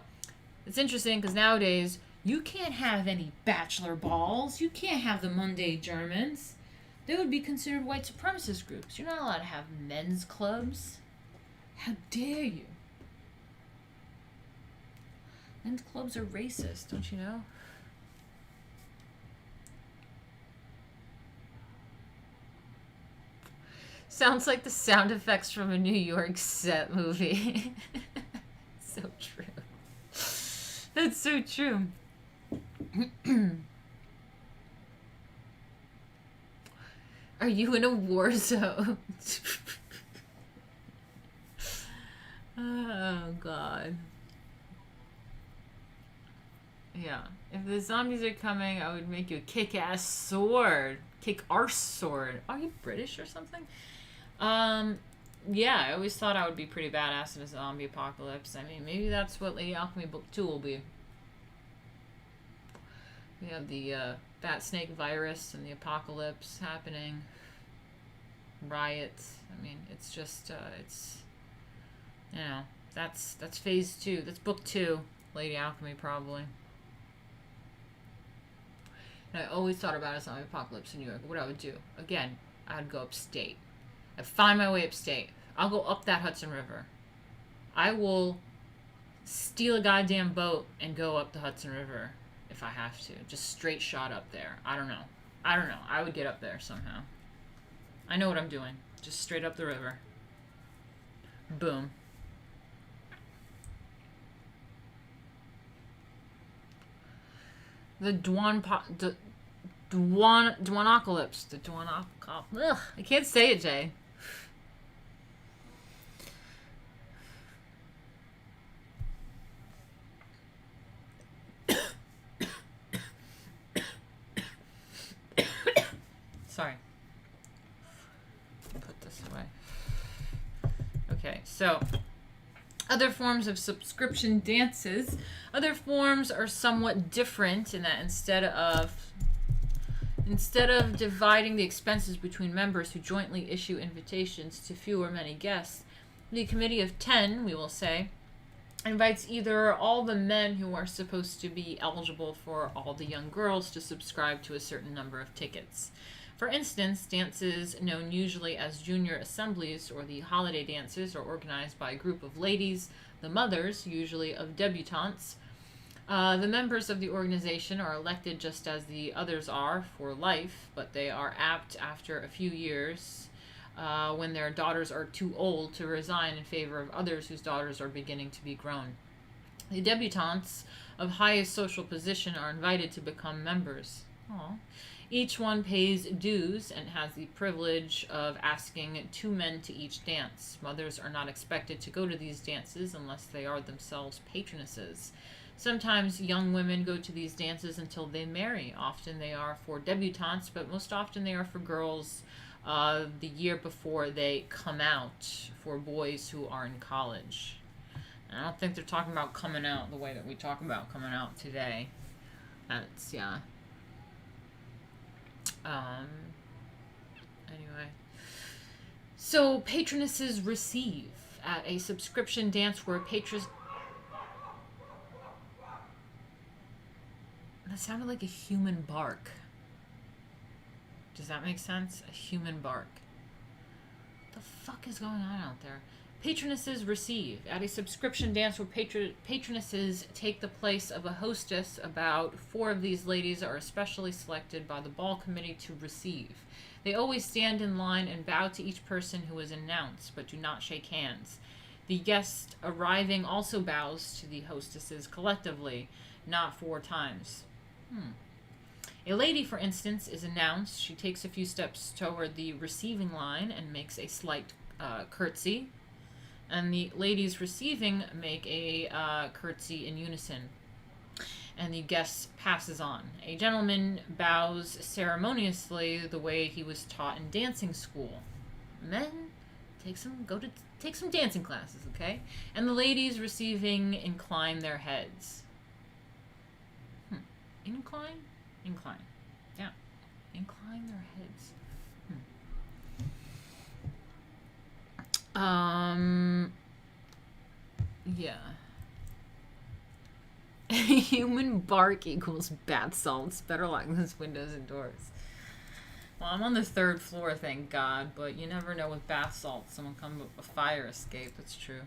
it's interesting because nowadays, you can't have any bachelor balls. You can't have the Monday Germans. They would be considered white supremacist groups. You're not allowed to have men's clubs. How dare you? Men's clubs are racist, don't you know? Sounds like the sound effects from a New York set movie. So true. That's so true. Are you in a war zone? Oh, God. Yeah. If the zombies are coming, I would make you a kick-ass sword. Kick-arse sword. Are you British or something? Yeah, I always thought I would be pretty badass in a zombie apocalypse. I mean, maybe that's what Lady Alchemy Book 2 will be. We have the bat snake virus and the apocalypse happening. Riots. I mean, it's just, it's, you know, that's phase 2. That's book 2. Lady Alchemy, probably. And I always thought about a zombie apocalypse in New York. What I would do. Again, I'd go upstate. I'd find my way upstate. I'll go up that Hudson River. I will steal a goddamn boat and go up the Hudson River if I have to. Just straight shot up there. I don't know. I would get up there somehow. I know what I'm doing. Just straight up the river. Boom. The Dwanocalypse. The Dwanocalypse. Ugh, I can't say it, Jay. Sorry. Put this away. Okay, so other forms of subscription dances. Other forms are somewhat different in that instead of dividing the expenses between members who jointly issue invitations to few or many guests, the committee of 10, we will say, invites either all the men who are supposed to be eligible for all the young girls to subscribe to a certain number of tickets. For instance, dances known usually as junior assemblies or the holiday dances are organized by a group of ladies, the mothers, usually of debutantes. The members of the organization are elected just as the others are for life, but they are apt after a few years when their daughters are too old to resign in favor of others whose daughters are beginning to be grown. The debutantes of highest social position are invited to become members. Aww. Each one pays dues and has the privilege of asking 2 men to each dance. Mothers are not expected to go to these dances unless they are themselves patronesses. Sometimes young women go to these dances until they marry. Often they are for debutantes, but most often they are for girls the year before they come out, for boys who are in college. And I don't think they're talking about coming out the way that we talk about coming out today. That's, yeah. Anyway. So, Patronesses Receive at a subscription dance where patrons... That sounded like a human bark. Does that make sense? A human bark. What the fuck is going on out there? Patronesses Receive. At a subscription dance where patronesses take the place of a hostess, about 4 of these ladies are especially selected by the ball committee to receive. They always stand in line and bow to each person who is announced, but do not shake hands. The guest arriving also bows to the hostesses collectively, not 4 times. A lady, for instance, is announced. She takes a few steps toward the receiving line and makes a slight curtsy. And the ladies receiving make a curtsy in unison. And the guest passes on. A gentleman bows ceremoniously the way he was taught in dancing school. Men, take some dancing classes, okay? And the ladies receiving incline their heads. Incline? Incline. Yeah. Incline their heads. Yeah. Human bark equals bath salts. Better lock those windows and doors. Well, I'm on the 3rd floor, thank God, but you never know with bath salts. Someone come with a fire escape. That's true.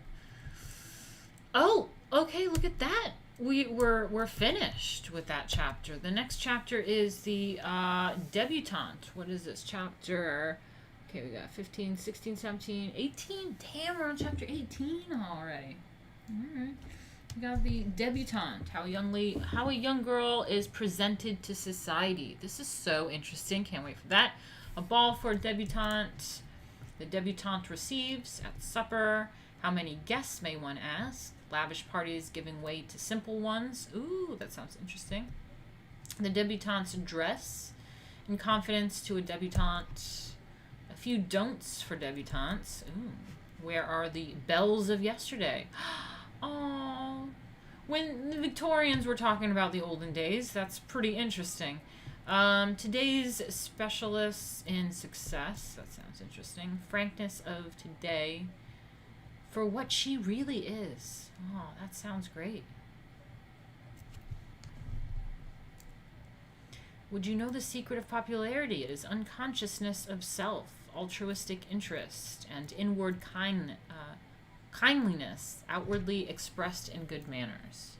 Oh, okay, look at that. We're finished with that chapter. The next chapter is the debutante. What is this chapter? Okay, we got 15, 16, 17, 18. Damn, we're on chapter 18 already. Alright. We got the debutante. How a young girl is presented to society. This is so interesting. Can't wait for that. A ball for a debutante. The debutante receives at supper. How many guests may one ask? Lavish parties giving way to simple ones. Ooh, that sounds interesting. The debutante's dress in confidence to a debutante. A few don'ts for debutantes. Ooh. Where are the belles of yesterday? Oh, when the Victorians were talking about the olden days, that's pretty interesting. Today's specialists in success. That sounds interesting. Frankness of today for what she really is. Oh, that sounds great. Would you know the secret of popularity? It is unconsciousness of self, altruistic interest, and inward kindliness, outwardly expressed in good manners.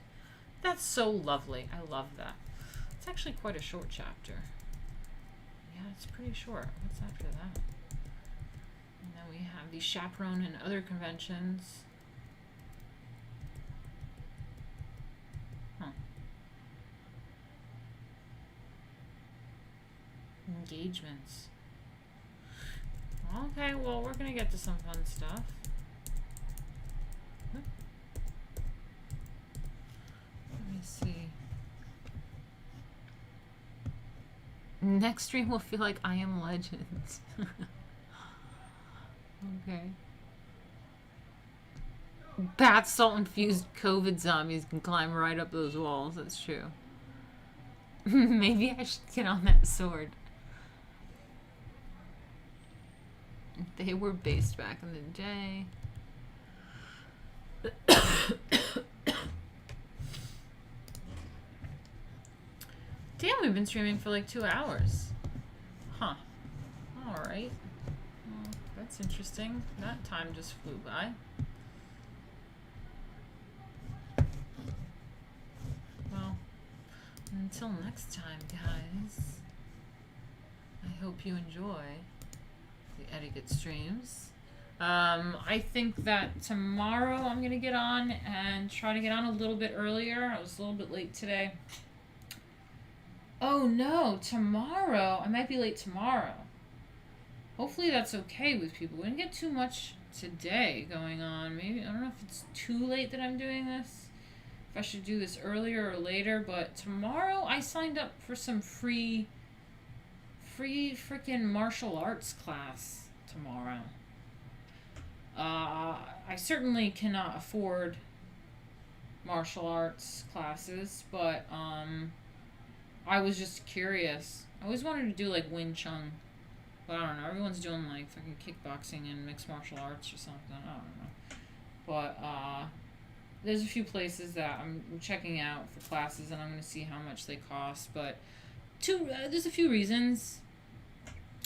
That's so lovely. I love that. It's actually quite a short chapter. Yeah, it's pretty short. What's after that? And then we have the chaperone and other conventions. Huh. Engagements. Okay, well, we're gonna get to some fun stuff. Let me see. Next stream will feel like I Am Legends. Okay. Bath salt infused COVID zombies can climb right up those walls. That's true. Maybe I should get on that sword. They were based back in the day. Damn, we've been streaming for like 2 hours. Huh. Alright. Well, that's interesting. That time just flew by. Well, until next time, guys. I hope you enjoy the Etiquette streams. I think that tomorrow I'm going to get on and try to get on a little bit earlier. I was a little bit late today. Oh no, tomorrow. I might be late tomorrow. Hopefully that's okay with people. We didn't get too much today going on. Maybe, I don't know if it's too late that I'm doing this. If I should do this earlier or later. But tomorrow I signed up for some free freaking martial arts class tomorrow. I certainly cannot afford martial arts classes, but I was just curious. I always wanted to do like Wing Chun, but I don't know. Everyone's doing like fucking kickboxing and mixed martial arts or something. I don't know. But there's a few places that I'm checking out for classes, and I'm going to see how much they cost. But there's a few reasons.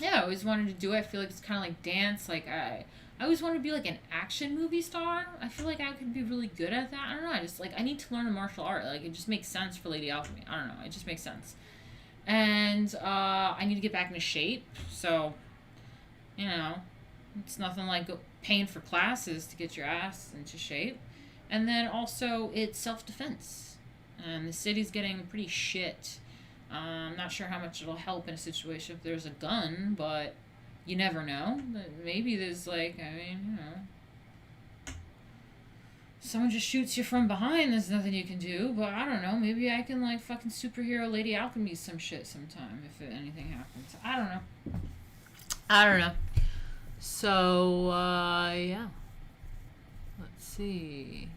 Yeah, I always wanted to do it. I feel like it's kind of like dance. Like I always wanted to be like an action movie star. I feel like I could be really good at that. I don't know. I need to learn a martial art. Like it just makes sense for Lady Alchemy. I don't know. It just makes sense. And I need to get back into shape. So, you know, it's nothing like paying for classes to get your ass into shape. And then also it's self-defense. And the city's getting pretty shit. I'm not sure how much it'll help in a situation if there's a gun, but you never know. Maybe there's like, I mean, you know, someone just shoots you from behind, there's nothing you can do. But I don't know, maybe I can like fucking superhero Lady Alchemy some shit sometime if anything happens. I don't know. So, yeah. Let's see.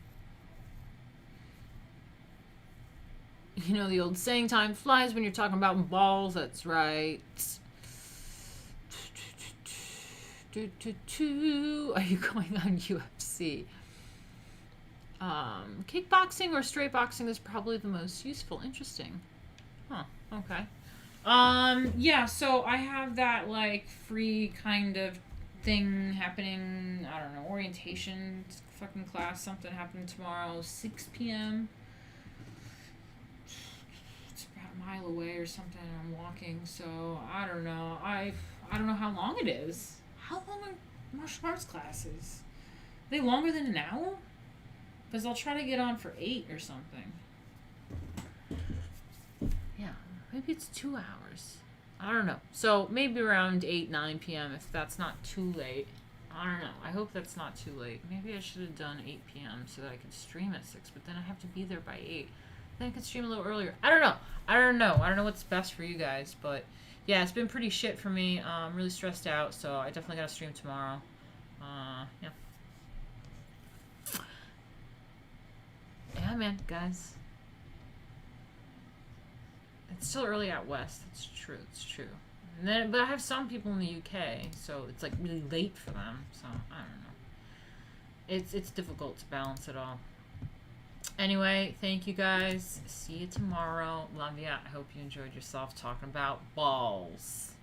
You know the old saying, time flies when you're talking about balls. That's right. Are you going on UFC? Kickboxing or straight boxing is probably the most useful. Interesting. Huh. Okay. Yeah, so I have that like free kind of thing happening. I don't know, orientation fucking class, something happening tomorrow, 6 p.m. It's about a mile away or something. I'm walking, so I don't know. I don't know how long it is. How long are martial arts classes? Are they longer than an hour? Because I'll try to get on for 8 or something. Yeah, maybe it's 2 hours. I don't know. So maybe around 8, 9 p.m. if that's not too late. I don't know. I hope that's not too late. Maybe I should have done 8 p.m. so that I could stream at 6, but then I have to be there by 8. Then I could stream a little earlier. I don't know. I don't know what's best for you guys, but yeah, it's been pretty shit for me. I'm really stressed out, so I definitely gotta stream tomorrow. Yeah. Yeah, man, guys. It's still early out west. It's true. It's true. And then, but I have some people in the UK, so it's like really late for them. So I don't know. It's difficult to balance it all. Anyway, thank you guys. See you tomorrow. Love ya. I hope you enjoyed yourself talking about balls.